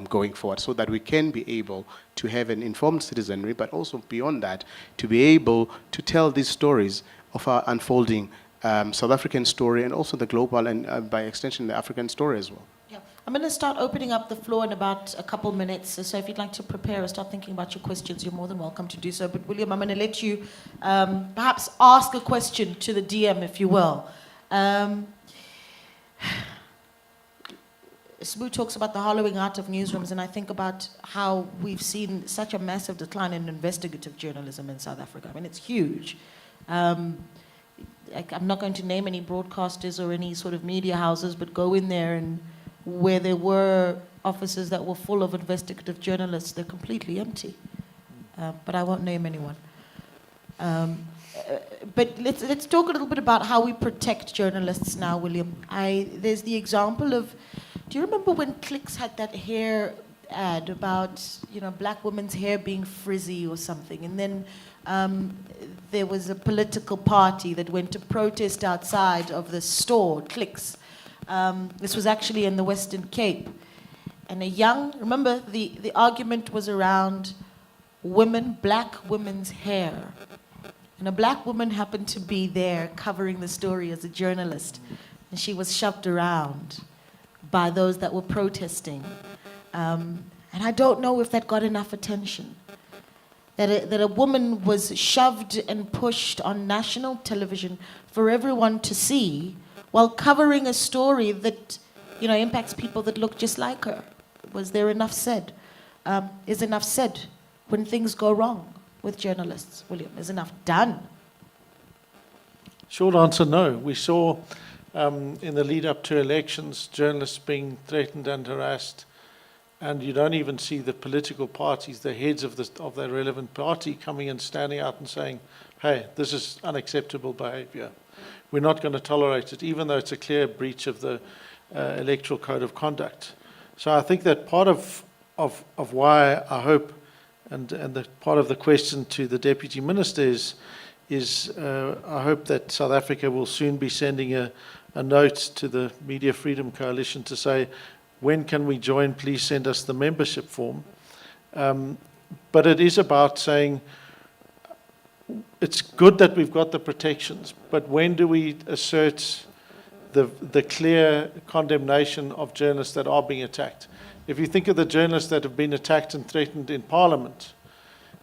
[SPEAKER 4] going forward, so that we can be able to have an informed citizenry, but also beyond that, to be able to tell these stories of our unfolding South African story and also the global and by extension the African story as well.
[SPEAKER 1] Yeah. I'm going to start opening up the floor in about a couple minutes. So if you'd like to prepare or start thinking about your questions, you're more than welcome to do so. But William, I'm going to let you perhaps ask a question to the DM, if you will. Sbu talks about the hollowing out of newsrooms, and I think about how we've seen such a massive decline in investigative journalism in South Africa. I mean, it's huge. I'm not going to name any broadcasters or any sort of media houses, but go in there and where there were offices that were full of investigative journalists, they're completely empty. But I won't name anyone. But let's talk a little bit about how we protect journalists now, William. There's the example of, do you remember when Clicks had that hair ad about, black women's hair being frizzy or something? And then there was a political party that went to protest outside of the store, Clicks. This was actually in the Western Cape. And remember the argument was around black women's hair. And a black woman happened to be there covering the story as a journalist. And she was shoved around by those that were protesting. And I don't know if that got enough attention. That a woman was shoved and pushed on national television for everyone to see while covering a story that, impacts people that look just like her. Was there enough said? Is enough said when things go wrong with journalists, William? Is enough done?
[SPEAKER 5] Short answer, no. We saw in the lead up to elections, journalists being threatened and harassed, and you don't even see the political parties, the heads of the relevant party coming and standing out and saying, hey, this is unacceptable behavior. We're not going to tolerate it, even though it's a clear breach of the electoral code of conduct. So I think that part of why I hope, and the part of the question to the Deputy Minister is I hope that South Africa will soon be sending a note to the Media Freedom Coalition to say, when can we join? Please send us the membership form. But it is about saying, it's good that we've got the protections, but when do we assert the clear condemnation of journalists that are being attacked? If you think of the journalists that have been attacked and threatened in Parliament,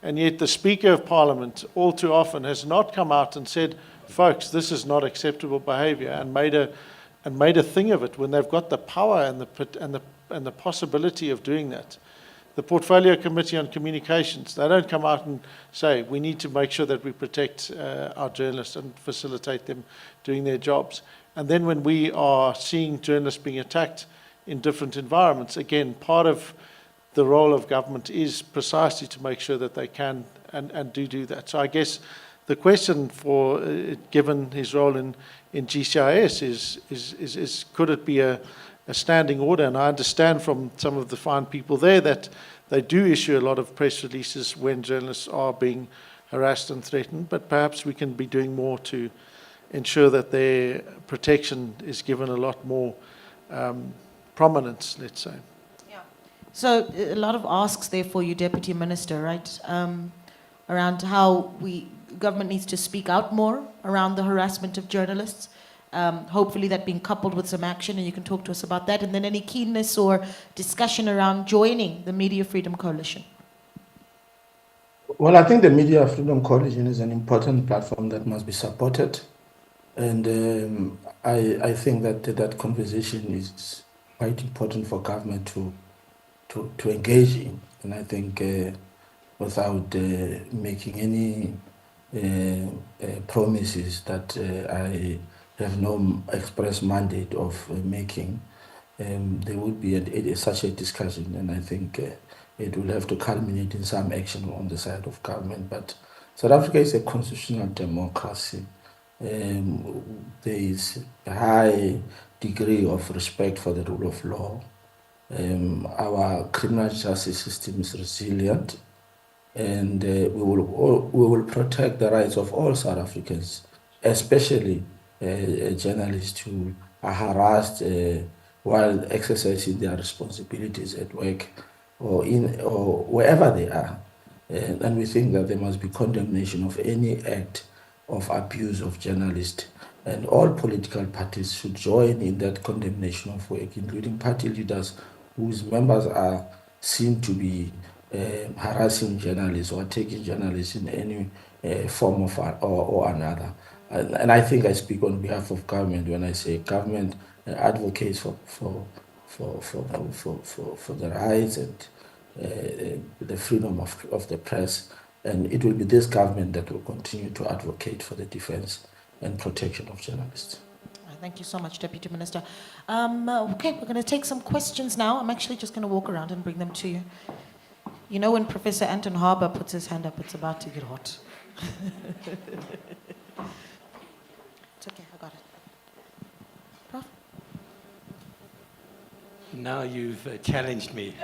[SPEAKER 5] and yet the Speaker of Parliament all too often has not come out and said, folks, this is not acceptable behavior, and made a thing of it when they've got the power and the possibility of doing that. The Portfolio Committee on Communications, they don't come out and say, we need to make sure that we protect our journalists and facilitate them doing their jobs. And then when we are seeing journalists being attacked in different environments, again, part of the role of government is precisely to make sure that they can and do that. So I guess the question for, given his role in GCIS is could it be a standing order? And I understand from some of the fine people there that they do issue a lot of press releases when journalists are being harassed and threatened, but perhaps we can be doing more to ensure that their protection is given a lot more prominence, let's say.
[SPEAKER 1] So a lot of asks there for you, Deputy Minister, right? Around how government needs to speak out more around the harassment of journalists. Hopefully that being coupled with some action, and you can talk to us about that. And then any keenness or discussion around joining the Media Freedom Coalition.
[SPEAKER 3] Well, I think the Media Freedom Coalition is an important platform that must be supported. And I think that that conversation is quite important for government to engage in. And I think without making any promises that I have no express mandate of making, there would be such a discussion, and I think it will have to culminate in some action on the side of government. But South Africa is a constitutional democracy. There is a high degree of respect for the rule of law. Our criminal justice system is resilient, and we will protect the rights of all South Africans, especially journalists who are harassed while exercising their responsibilities at work or wherever they are. And we think that there must be condemnation of any act of abuse of journalists, and all political parties should join in that condemnation of work, including party leaders whose members are seen to be harassing journalists or taking journalists in any form of or another. And I think I speak on behalf of government when I say government advocates for the rights and the freedom of the press. And it will be this government that will continue to advocate for the defense and protection of journalists.
[SPEAKER 1] Thank you so much, Deputy Minister. Okay, we're going to take some questions now. I'm actually just going to walk around and bring them to you. You know, when Professor Anton Harbour puts his hand up, it's about to get hot. It's okay, I got it. Prof?
[SPEAKER 6] Now you've challenged me.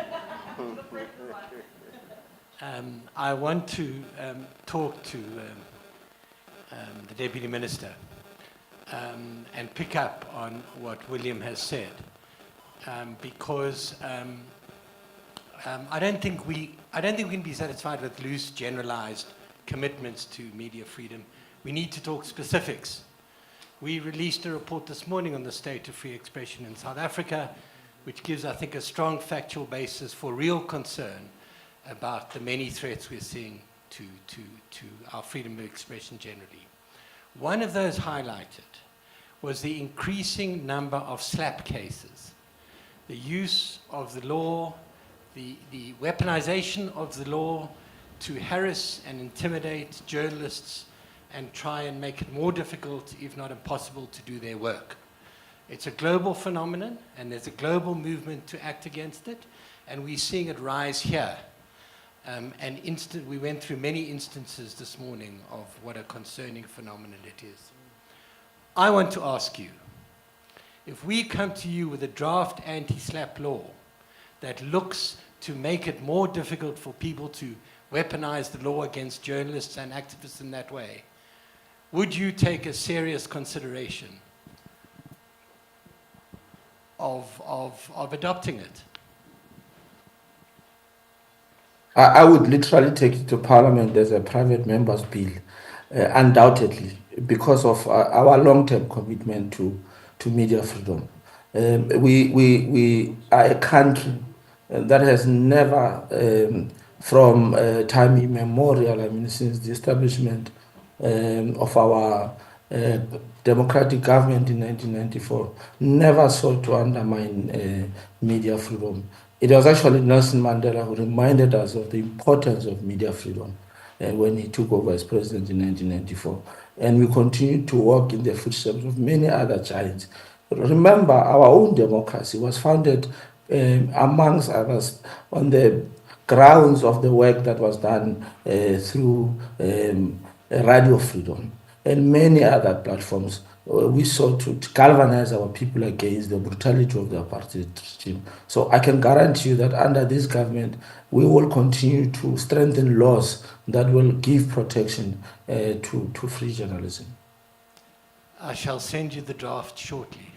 [SPEAKER 6] I want to talk to the Deputy Minister and pick up on what William has said, because I don't think we can be satisfied with loose, generalized commitments to media freedom. We need to talk specifics. We released a report this morning on the state of free expression in South Africa, which gives, I think, a strong factual basis for real concern about the many threats we're seeing to our freedom of expression generally. One of those highlighted was the increasing number of slap cases, the use of the law, the weaponization of the law to harass and intimidate journalists and try and make it more difficult, if not impossible, to do their work. It's a global phenomenon, and there's a global movement to act against it, and we're seeing it rise here. We went through many instances this morning of what a concerning phenomenon it is. I want to ask you, if we come to you with a draft anti-slap law that looks to make it more difficult for people to weaponize the law against journalists and activists in that way, would you take a serious consideration of adopting it?
[SPEAKER 3] I would literally take it to Parliament as a private member's bill, undoubtedly, because of our long-term commitment to media freedom. We are a country that has never, from time immemorial, I mean, since the establishment of our democratic government in 1994, never sought to undermine media freedom. It was actually Nelson Mandela who reminded us of the importance of media freedom when he took over as president in 1994. And we continue to walk in the footsteps of many other giants. Remember, our own democracy was founded, amongst others, on the grounds of the work that was done through radio freedom and many other platforms we sought to galvanize our people against the brutality of the apartheid regime. So I can guarantee you that under this government, we will continue to strengthen laws that will give protection to free journalism.
[SPEAKER 6] I shall send you the draft shortly.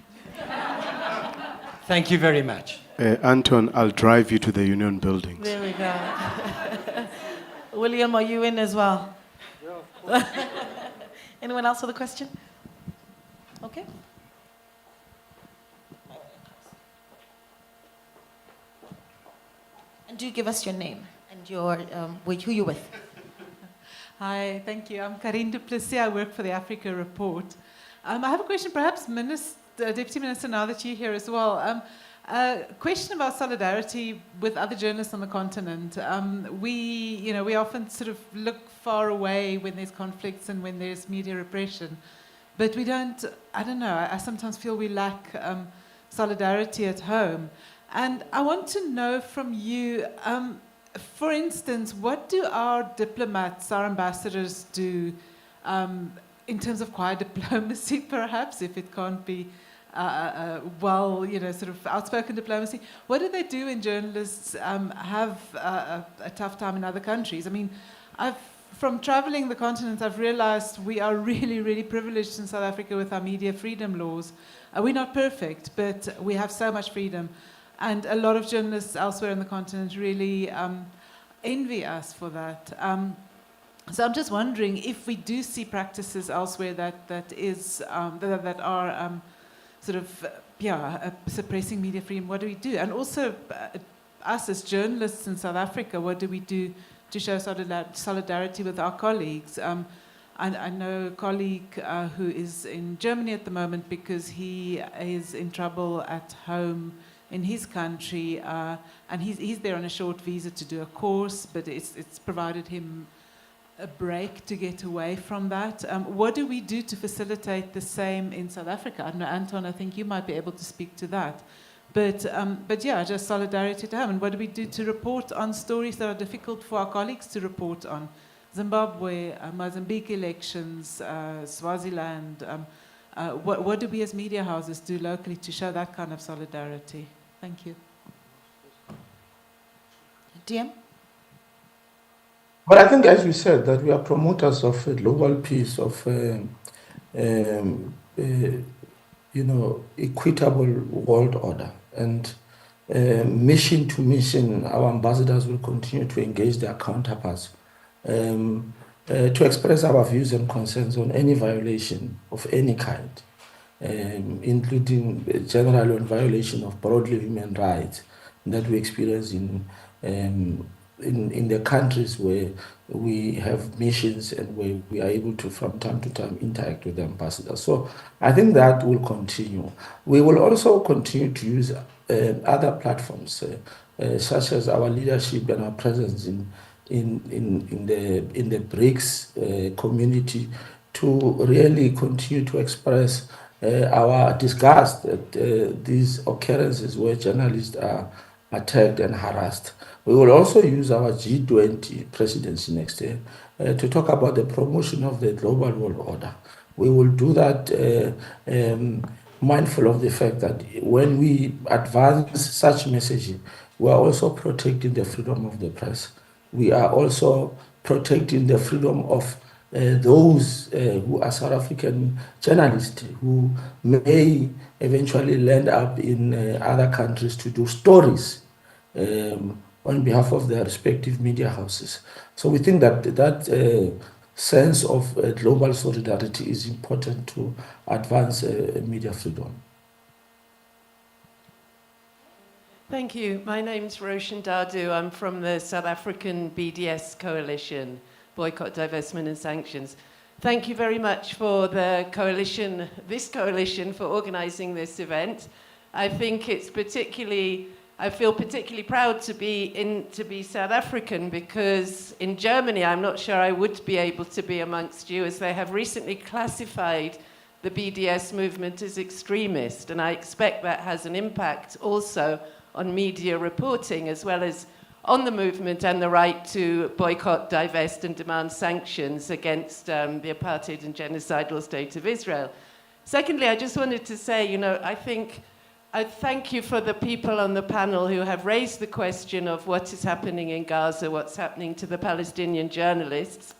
[SPEAKER 6] Thank you very much.
[SPEAKER 4] Anton, I'll drive you to the Union buildings.
[SPEAKER 1] There we go. William, are you in as well?
[SPEAKER 5] Yeah, of course.
[SPEAKER 1] Anyone else with a question? Okay. And do give us your name and your who you're with.
[SPEAKER 7] Hi, thank you. I'm Karine du Plessis. I work for the Africa Report. I have a question, perhaps, Deputy Minister, now that you're here as well. A question about solidarity with other journalists on the continent. We often sort of look far away when there's conflicts and when there's media repression, but we don't. I don't know. I sometimes feel we lack solidarity at home, and I want to know from you. For instance, what do our diplomats, our ambassadors do in terms of quiet diplomacy, perhaps, if it can't be sort of outspoken diplomacy? What do they do when journalists have a tough time in other countries? I mean, from traveling the continent, I've realized we are really, really privileged in South Africa with our media freedom laws. We're not perfect, but we have so much freedom. And a lot of journalists elsewhere on the continent really envy us for that. So I'm just wondering if we do see practices elsewhere that are suppressing media freedom. What do we do? And also, us as journalists in South Africa, what do we do to show solidarity with our colleagues? I know a colleague who is in Germany at the moment because he is in trouble at home in his country, and he's there on a short visa to do a course, but it's provided him a break to get away from that. What do we do to facilitate the same in South Africa? I don't know, Anton, I think you might be able to speak to that. But yeah, just solidarity to him. And what do we do to report on stories that are difficult for our colleagues to report on? Zimbabwe, Mozambique elections, Swaziland. What do we as media houses do locally to show that kind of solidarity? Thank you.
[SPEAKER 1] DM?
[SPEAKER 3] But I think, as you said, that we are promoters of a global peace, of equitable world order, and mission to mission, our ambassadors will continue to engage their counterparts to express our views and concerns on any violation of any kind, including generally on violation of broadly human rights that we experience in the countries where we have missions and where we are able to, from time to time, interact with the ambassadors. So I think that will continue. We will also continue to use other platforms, such as our leadership and our presence in the BRICS community, to really continue to express our disgust at these occurrences where journalists are attacked and harassed. We will also use our G20 presidency next year to talk about the promotion of the global world order. We will do that mindful of the fact that when we advance such messaging, we are also protecting the freedom of the press. We are also protecting the freedom of those who are South African journalists who may eventually land up in other countries to do stories on behalf of their respective media houses. So we think that that sense of global solidarity is important to advance media freedom.
[SPEAKER 8] Thank you. My name's Roshan Dadu. I'm from the South African BDS Coalition, Boycott, Divestment and Sanctions. Thank you very much for the coalition, this coalition, for organizing this event. I think it's I feel particularly proud to be South African, because in Germany, I'm not sure I would be able to be amongst you, as they have recently classified the BDS movement as extremist. And I expect that has an impact also on media reporting, as well as on the movement and the right to boycott, divest, and demand sanctions against the apartheid and genocidal state of Israel. Secondly, I just wanted to say, I thank you for the people on the panel who have raised the question of what is happening in Gaza, what's happening to the Palestinian journalists.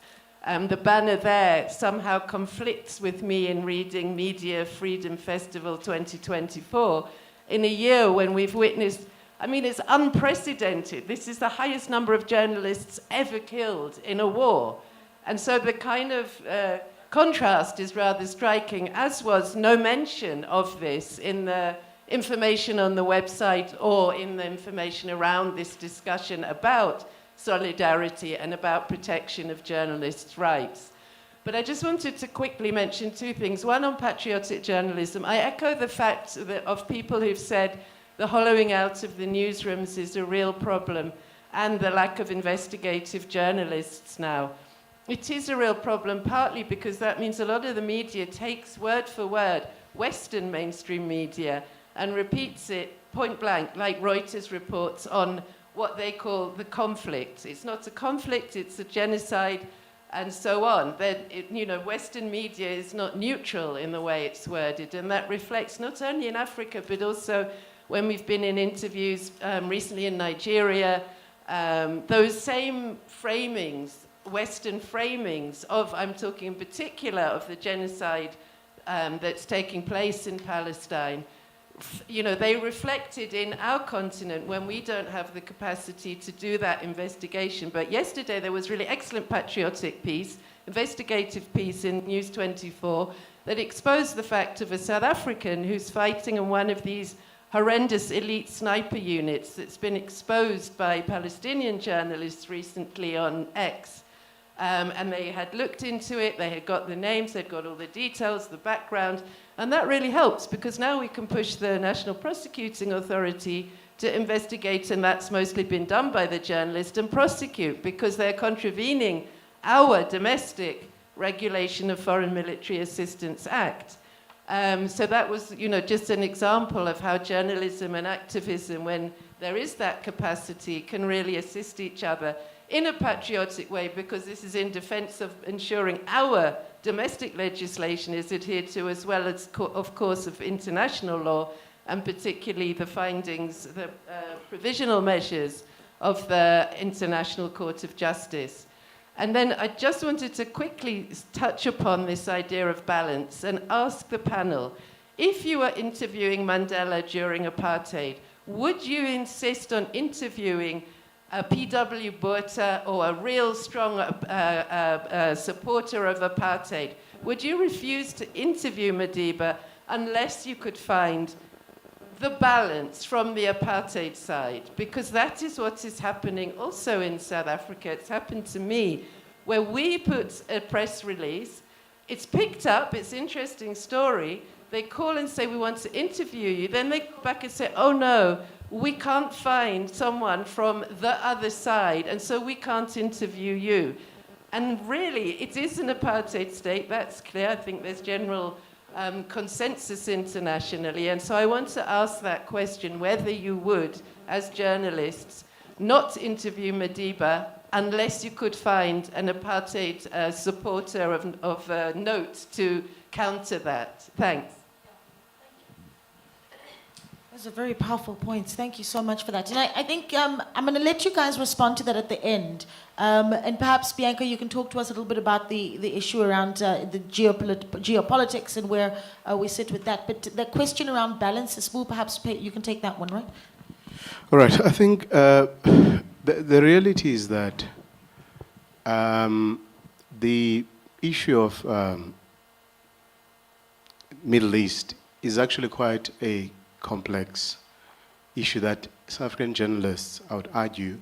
[SPEAKER 8] The banner there somehow conflicts with me in reading Media Freedom Festival 2024 in a year when we've witnessed, it's unprecedented. This is the highest number of journalists ever killed in a war. And so the kind of contrast is rather striking, as was no mention of this in the information on the website or in the information around this discussion about solidarity and about protection of journalists' rights. But I just wanted to quickly mention two things. One on patriotic journalism. I echo the fact of people who've said the hollowing out of the newsrooms is a real problem and the lack of investigative journalists now. It is a real problem, partly because that means a lot of the media takes word for word Western mainstream media and repeats it point blank, like Reuters reports on what they call the conflict. It's not a conflict, it's a genocide, and so on. Western media is not neutral in the way it's worded, and that reflects not only in Africa, but also when we've been in interviews recently in Nigeria, those same framings, Western framings of, I'm talking in particular of the genocide that's taking place in Palestine, they reflected in our continent when we don't have the capacity to do that investigation. But yesterday there was really excellent patriotic piece, investigative piece in News 24 that exposed the fact of a South African who's fighting in one of these horrendous elite sniper units that's been exposed by Palestinian journalists recently on X. And they had looked into it, they had got the names, they'd got all the details, the background, and that really helps because now we can push the National Prosecuting Authority to investigate, and that's mostly been done by the journalist, and prosecute because they're contravening our domestic Regulation of Foreign Military Assistance Act. So that was, just an example of how journalism and activism, when there is that capacity, can really assist each other in a patriotic way, because this is in defense of ensuring our domestic legislation is adhered to, as well as, of course, of international law, and particularly the findings, the provisional measures of the International Court of Justice. And then I just wanted to quickly touch upon this idea of balance and ask the panel, if you were interviewing Mandela during apartheid, would you insist on interviewing a P.W. Botha or a real strong supporter of apartheid? Would you refuse to interview Madiba unless you could find the balance from the apartheid side? Because that is what is happening also in South Africa. It's happened to me, where we put a press release, it's picked up, it's an interesting story, they call and say, we want to interview you, then they go back and say, oh no, we can't find someone from the other side, and so we can't interview you. And really, it is an apartheid state, that's clear. I think there's general consensus internationally. And so I want to ask that question, whether you would, as journalists, not interview Madiba unless you could find an apartheid supporter of note to counter that. Thanks.
[SPEAKER 1] Those are very powerful points. Thank you so much for that. And I think I'm going to let you guys respond to that at the end. And perhaps, Bianca, you can talk to us a little bit about the issue around the geopolitics and where we sit with that. But the question around balance, Sbu, perhaps you can take that one, right?
[SPEAKER 4] All right. I think the reality is that the issue of Middle East is actually quite a complex issue that South African journalists, I would argue,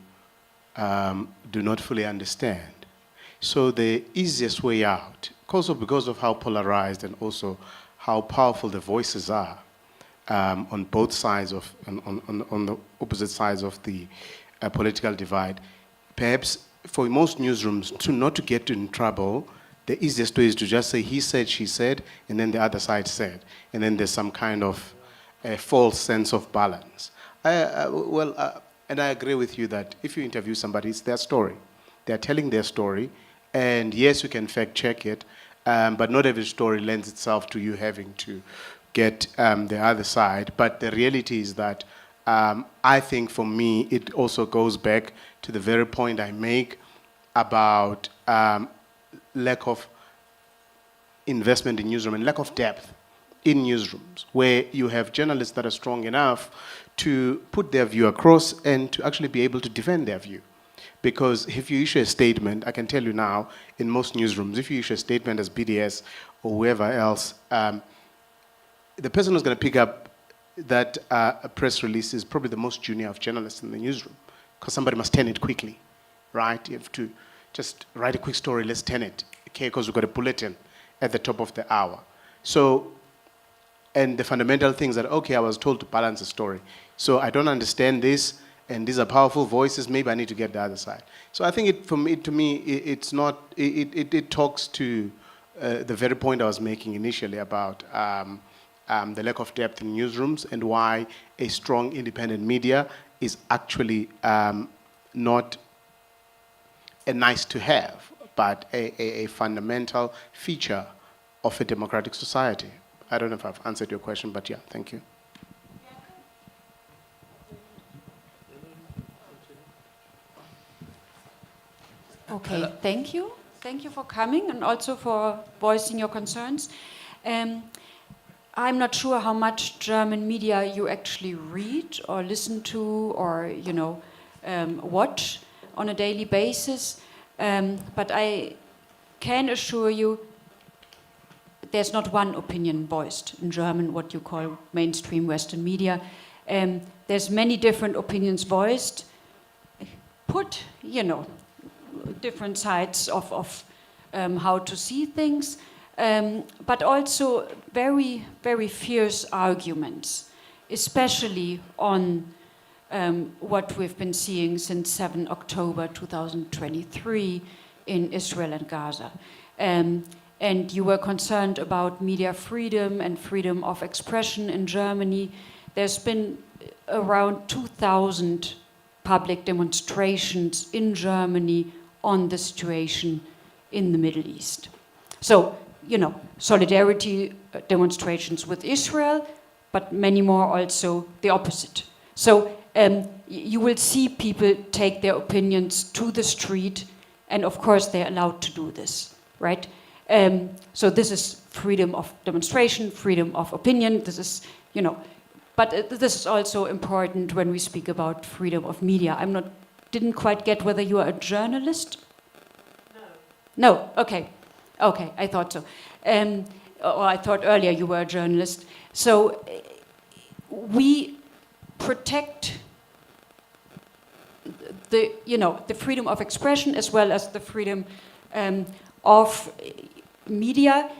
[SPEAKER 4] do not fully understand. So the easiest way out, also because of how polarized and also how powerful the voices are on both sides of, on the opposite sides of the political divide, perhaps for most newsrooms not to get in trouble, the easiest way is to just say he said, she said, and then the other side said, and then there's some kind of a false sense of balance. And I agree with you that if you interview somebody, it's their story. They're telling their story, and yes, you can fact check it, but not every story lends itself to you having to get the other side. But the reality is that I think for me, it also goes back to the very point I make about lack of investment in newsroom and lack of depth in newsrooms, where you have journalists that are strong enough to put their view across and to actually be able to defend their view. Because if you issue a statement, I can tell you now, in most newsrooms, if you issue a statement as BDS or whoever else, the person who's going to pick up that a press release is probably the most junior of journalists in the newsroom, because somebody must turn it quickly, right? You have to just write a quick story, let's turn it, okay, because we've got a bulletin at the top of the hour. So, and the fundamental things that, okay, I was told to balance the story. So I don't understand this, and these are powerful voices, maybe I need to get the other side. So I think it's not, it talks to the very point I was making initially about the lack of depth in newsrooms and why a strong independent media is actually not a nice to have, but a fundamental feature of a democratic society. I don't know if I've answered your question, but yeah, thank you.
[SPEAKER 2] Okay, thank you. Thank you for coming and also for voicing your concerns. I'm not sure how much German media you actually read or listen to or, you know, watch on a daily basis, but I can assure you there's not one opinion voiced in German, what you call mainstream Western media. There's many different opinions voiced, put, you know, different sides of how to see things, but also very, very fierce arguments, especially on what we've been seeing since 7 October 2023 in Israel and Gaza. And you were concerned about media freedom and freedom of expression in Germany. There's been around 2,000 public demonstrations in Germany on the situation in the Middle East. So, you know, solidarity demonstrations with Israel, but many more also the opposite. So you will see people take their opinions to the street, and of course they're allowed to do this, right? So this is freedom of demonstration, freedom of opinion, this is, you know, but this is also important when we speak about freedom of media. Didn't quite get whether you are a journalist? No. No, okay. Okay, I thought so. Or I thought earlier you were a journalist. So we protect the, you know, the freedom of expression as well as the freedom of media.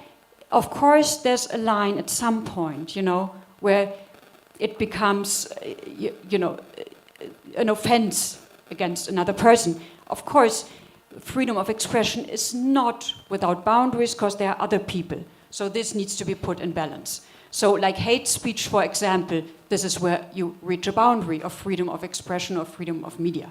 [SPEAKER 2] Of course, there's a line at some point, you know, where it becomes, you know, an offense against another person. Of course, freedom of expression is not without boundaries because there are other people. So this needs to be put in balance. So like hate speech, for example, this is where you reach a boundary of freedom of expression or freedom of media.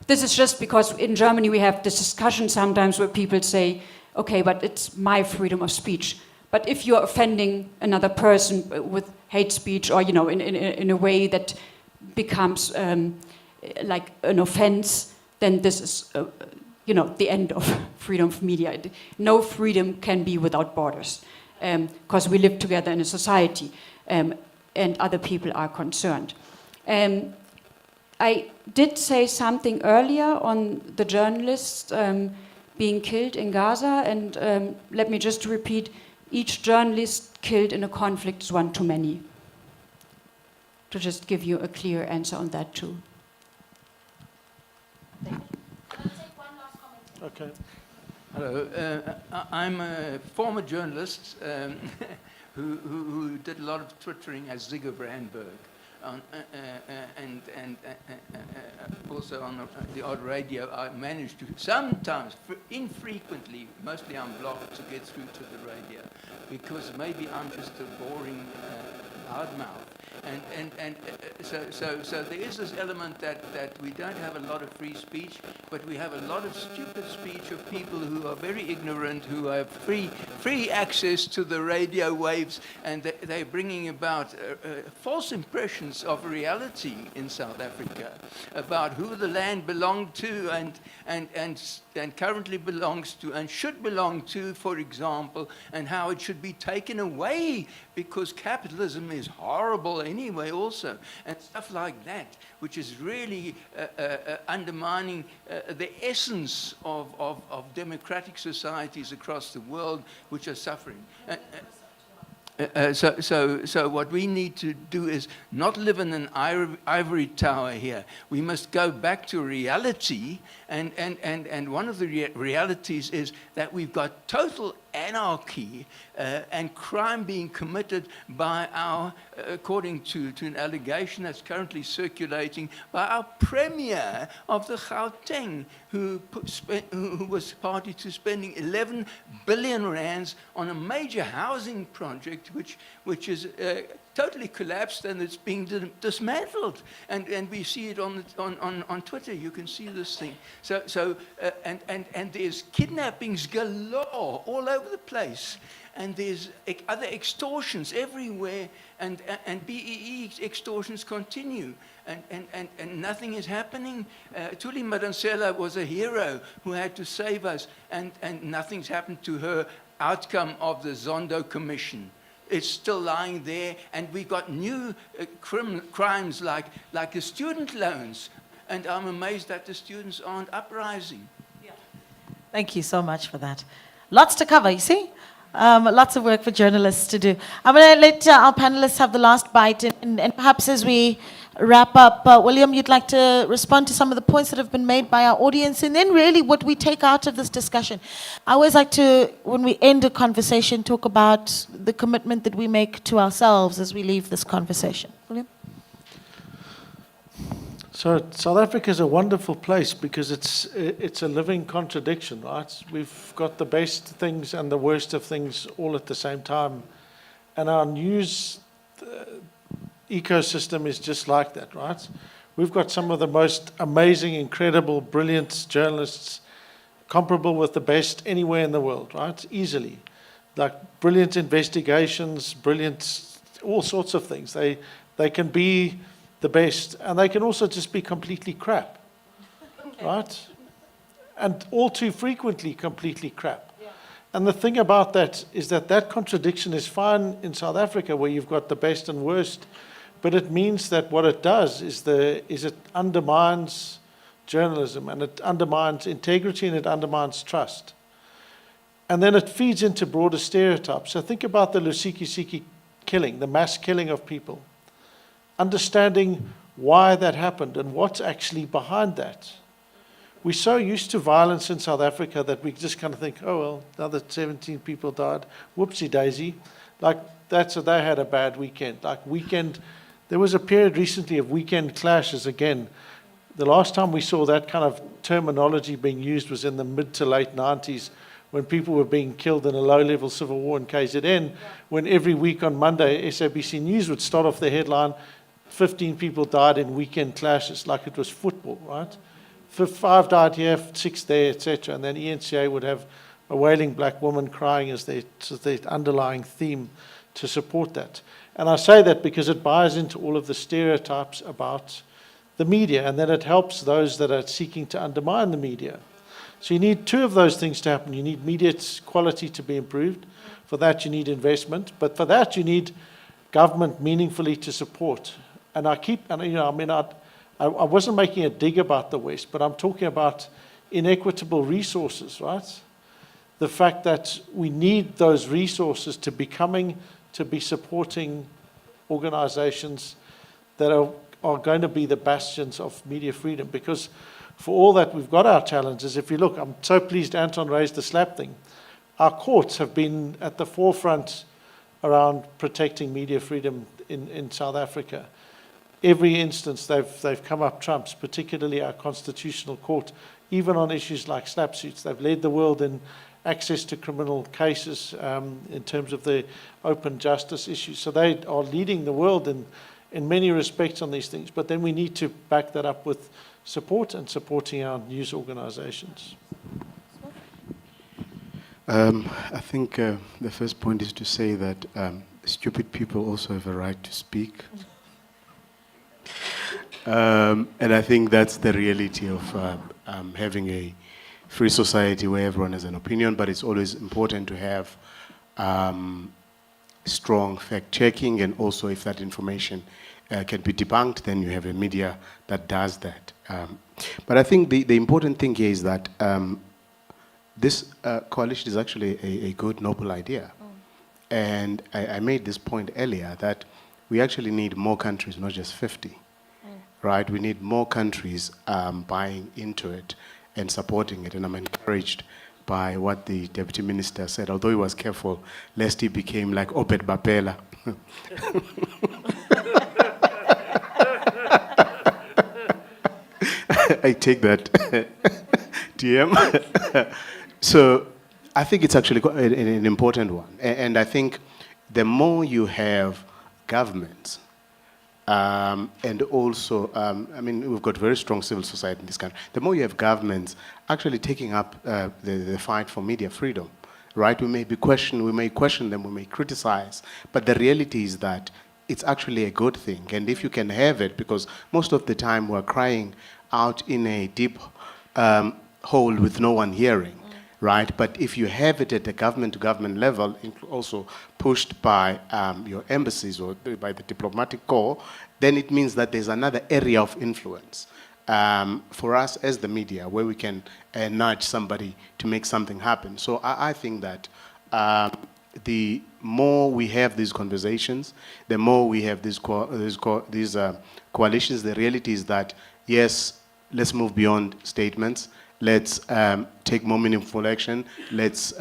[SPEAKER 2] This is just because in Germany we have this discussion sometimes where people say, okay, but it's my freedom of speech. But if you're offending another person with hate speech or, you know, in a way that becomes like an offense, then this is, you know, the end of freedom of media. No freedom can be without borders, because we live together in a society, and other people are concerned. I did say something earlier on the journalists being killed in Gaza, and let me just repeat, each journalist killed in a conflict is one too many. To just give you a clear answer on that too.
[SPEAKER 5] Okay.
[SPEAKER 9] Hello, I'm a former journalist who did a lot of twittering as Ziggo Brandberg, and also on the odd radio. I managed to sometimes, infrequently, mostly I'm blocked to get through to the radio, because maybe I'm just a boring loudmouth. So there is this element that we don't have a lot of free speech, but we have a lot of stupid speech of people who are very ignorant, who have free access to the radio waves, and they're bringing about false impressions of reality in South Africa about who the land belonged to and currently belongs to and should belong to, for example, and how it should be taken away because capitalism is horrible anyway also, and stuff like that, which is really undermining the essence of democratic societies across the world which are suffering. So what we need to do is not live in an ivory tower here. We must go back to reality, and one of the realities is that we've got total anarchy and crime being committed by our, according to an allegation that's currently circulating, by our premier of the Gauteng, who was party to spending 11 billion rands on a major housing project which is totally collapsed and it's being dismantled, and we see it on Twitter. You can see this thing. And there's kidnappings galore all over the place, and there's other extortions everywhere, and BEE extortions continue, and nothing is happening. Thuli Madonsela was a hero who had to save us, and nothing's happened to her outcome of the Zondo Commission. It's still lying there, and we've got new crimes like the student loans, and I'm amazed that the students aren't uprising.
[SPEAKER 1] Thank you so much for that. Lots to cover, you see? Lots of work for journalists to do. I'm going to let our panelists have the last bite, and perhaps as we wrap up, William, you'd like to respond to some of the points that have been made by our audience, and then really what we take out of this discussion. I always like to, when we end a conversation, talk about the commitment that we make to ourselves as we leave this conversation. William?
[SPEAKER 5] So South Africa is a wonderful place because it's a living contradiction, right? We've got the best things and the worst of things all at the same time, and our news ecosystem is just like that, right? We've got some of the most amazing, incredible, brilliant journalists, comparable with the best anywhere in the world, right? Easily, like brilliant investigations, brilliant all sorts of things. They can be the best, and they can also just be completely crap, right? And all too frequently completely crap. Yeah. And the thing about that is that contradiction is fine in South Africa, where you've got the best and worst, but it means that what it does is it undermines journalism, and it undermines integrity, and it undermines trust. And then it feeds into broader stereotypes. So think about the Lusikisiki killing, the mass killing of people. Understanding why that happened and what's actually behind that. We're so used to violence in South Africa that we just kind of think, oh, well, another 17 people died. Whoopsie daisy. Like, they had a bad weekend. There was a period recently of weekend clashes again. The last time we saw that kind of terminology being used was in the mid to late 90s, when people were being killed in a low-level civil war in KZN, when every week on Monday, SABC News would start off the headline, 15 people died in weekend clashes, like it was football, right? 5 died here, 6 there, etc. And then ENCA would have a wailing black woman crying as their underlying theme to support that. And I say that because it buys into all of the stereotypes about the media, and then it helps those that are seeking to undermine the media. So you need two of those things to happen. You need media quality to be improved. For that, you need investment. But for that, you need government meaningfully to support. And I wasn't making a dig about the West, but I'm talking about inequitable resources, right? The fact that we need those resources to be supporting organizations that are going to be the bastions of media freedom. Because for all that, we've got our challenges. If you look, I'm so pleased Anton raised the slap thing. Our courts have been at the forefront around protecting media freedom in South Africa. Every instance they've come up trumps, particularly our Constitutional Court, even on issues like slap suits. They've led the world in access to criminal cases in terms of the open justice issues. So they are leading the world in many respects on these things, but then we need to back that up with support and supporting our news organizations.
[SPEAKER 4] I think the first point is to say that stupid people also have a right to speak. And I think that's the reality of having a free society where everyone has an opinion, but it's always important to have strong fact-checking, and also if that information can be debunked, then you have a media that does that. But I think the important thing here is that this coalition is actually a good, noble idea. And I made this point earlier that we actually need more countries, not just 50. Right? We need more countries buying into it and supporting it. And I'm encouraged by what the Deputy Minister said, although he was careful lest he became like Obed Bapela. I take that TM. So I think it's actually an important one. And I think the more you have governments, and also, I mean, we've got very strong civil society in this country. The more you have governments actually taking up the fight for media freedom, right? We may question them, we may criticize, but the reality is that it's actually a good thing. And if you can have it, because most of the time we're crying out in a deep hole with no one hearing, right? But if you have it at the government-to-government level, also pushed by your embassies or by the diplomatic corps, then it means that there's another area of influence for us as the media where we can nudge somebody to make something happen. So I think that the more we have these conversations, the more we have these coalitions, the reality is that, yes, let's move beyond statements. Let's take more meaningful action. Let's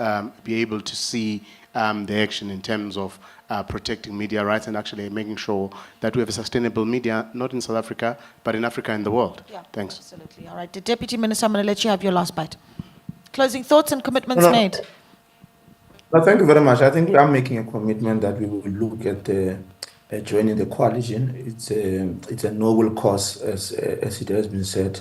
[SPEAKER 4] be able to see the action in terms of protecting media rights and actually making sure that we have a sustainable media, not in South Africa, but in Africa and the world.
[SPEAKER 1] Yeah,
[SPEAKER 4] thanks.
[SPEAKER 1] Absolutely. All right. The Deputy Minister, I'm going to let you have your last bite. Closing thoughts and commitments made.
[SPEAKER 3] Well, thank you very much. I think we are making a commitment that we will look at joining the coalition. It's a noble cause, as it has been said.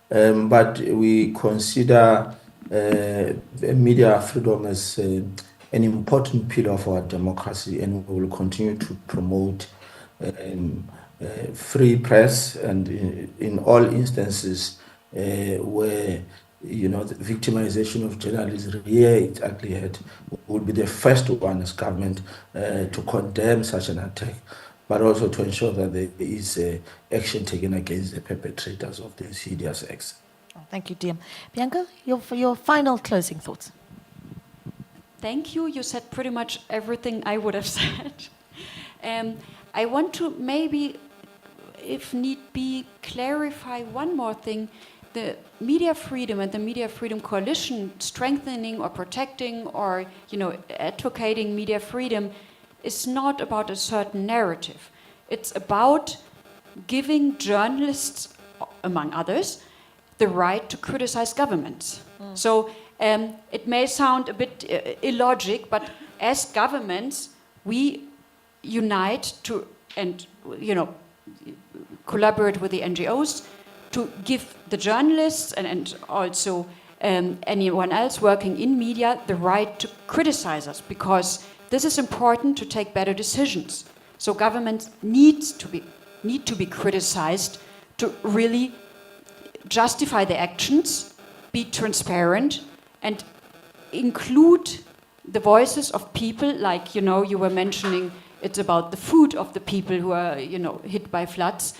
[SPEAKER 3] But we consider media freedom as an important pillar of our democracy, and we will continue to promote free press, and in all instances where the victimization of journalists rear its ugly head, will be the first one as government to condemn such an attack, but also to ensure that there is action taken against the perpetrators of these hideous acts.
[SPEAKER 1] Oh, thank you, DM. Bianca, your final closing thoughts.
[SPEAKER 2] Thank you. You said pretty much everything I would have said. I want to maybe, if need be, clarify one more thing. The media freedom and the Media Freedom Coalition strengthening or protecting or advocating media freedom is not about a certain narrative. It's about giving journalists, among others, the right to criticize governments. So it may sound a bit illogic, but as governments, we unite to and collaborate with the NGOs to give the journalists and also anyone else working in media the right to criticize us, because this is important to take better decisions. So governments need to be criticized to really justify their actions, be transparent, and include the voices of people like, you were mentioning it's about the food of the people who are, hit by floods,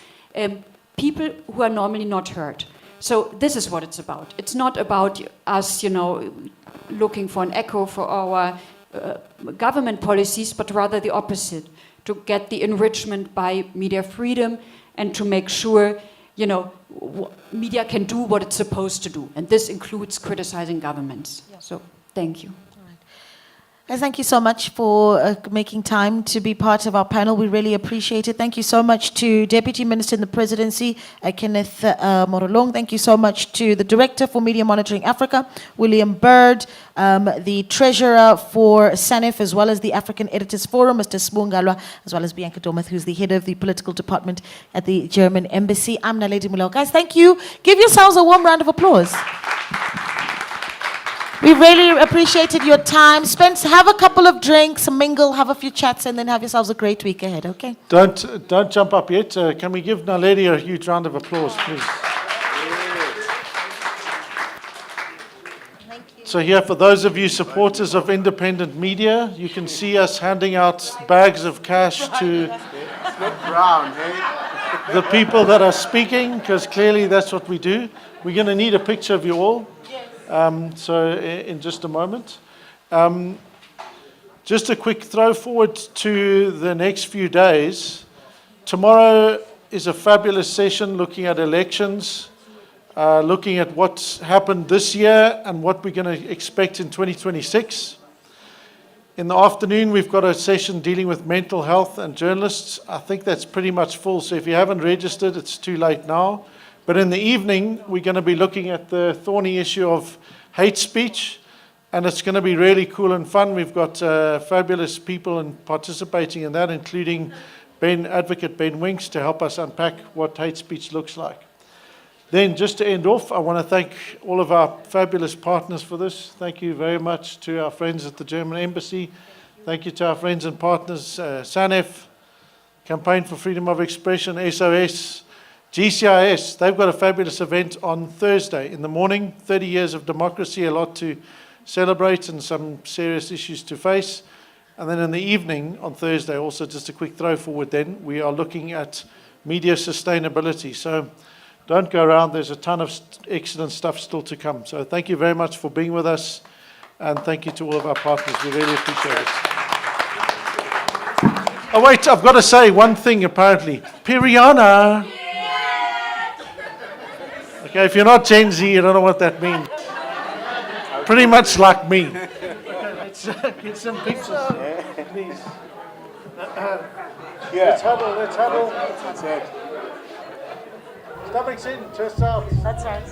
[SPEAKER 2] people who are normally not heard. So this is what it's about. It's not about us, looking for an echo for our government policies, but rather the opposite, to get the enrichment by media freedom and to make sure, media can do what it's supposed to do. And this includes criticizing governments. Yeah. So thank you.
[SPEAKER 1] Guys, thank you so much for making time to be part of our panel. We really appreciate it. Thank you so much to Deputy Minister in the Presidency, Kenneth Morolong. Thank you so much to the Director for Media Monitoring Africa, William Bird, the Treasurer for SANEF, as well as the African Editors Forum, Mr. Sibungalwa, as well as Bianca Domath, who's the head of the political department at the German Embassy. I'm Naledi Mulao. Guys, thank you. Give yourselves a warm round of applause. We really appreciated your time. Have a couple of drinks, mingle, have a few chats, and then have yourselves a great week ahead, okay?
[SPEAKER 5] Don't jump up yet. Can we give Naledi a huge round of applause, please? So here, for those of you supporters of independent media, you can see us handing out bags of cash to the people that are speaking, because clearly that's what we do. We're going to need a picture of you all. So in just a moment. Just a quick throw forward to the next few days. Tomorrow is a fabulous session looking at elections, looking at what's happened this year and what we're going to expect in 2026. In the afternoon, we've got a session dealing with mental health and journalists. I think that's pretty much full, so if you haven't registered, it's too late now. But in the evening, we're going to be looking at the thorny issue of hate speech, and it's going to be really cool and fun. We've got fabulous people participating in that, including Advocate Ben Winks, to help us unpack what hate speech looks like. Then, just to end off, I want to thank all of our fabulous partners for this. Thank you very much to our friends at the German Embassy. Thank you to our friends and partners, SANEF, Campaign for Freedom of Expression, SOS, GCIS. They've got a fabulous event on Thursday in the morning, 30 years of democracy, a lot to celebrate and some serious issues to face. And then in the evening on Thursday, also just a quick throw forward then, we are looking at media sustainability. So don't go around, there's a ton of excellent stuff still to come. So thank you very much for being with us, and thank you to all of our partners. We really appreciate it. Oh wait, I've got to say one thing apparently. Piriana! Okay, if you're not Gen Z, you don't know what that means. Pretty much like me. Let's get some pictures, please. Let's huddle. Stomachs in, chest out.
[SPEAKER 1] That's right.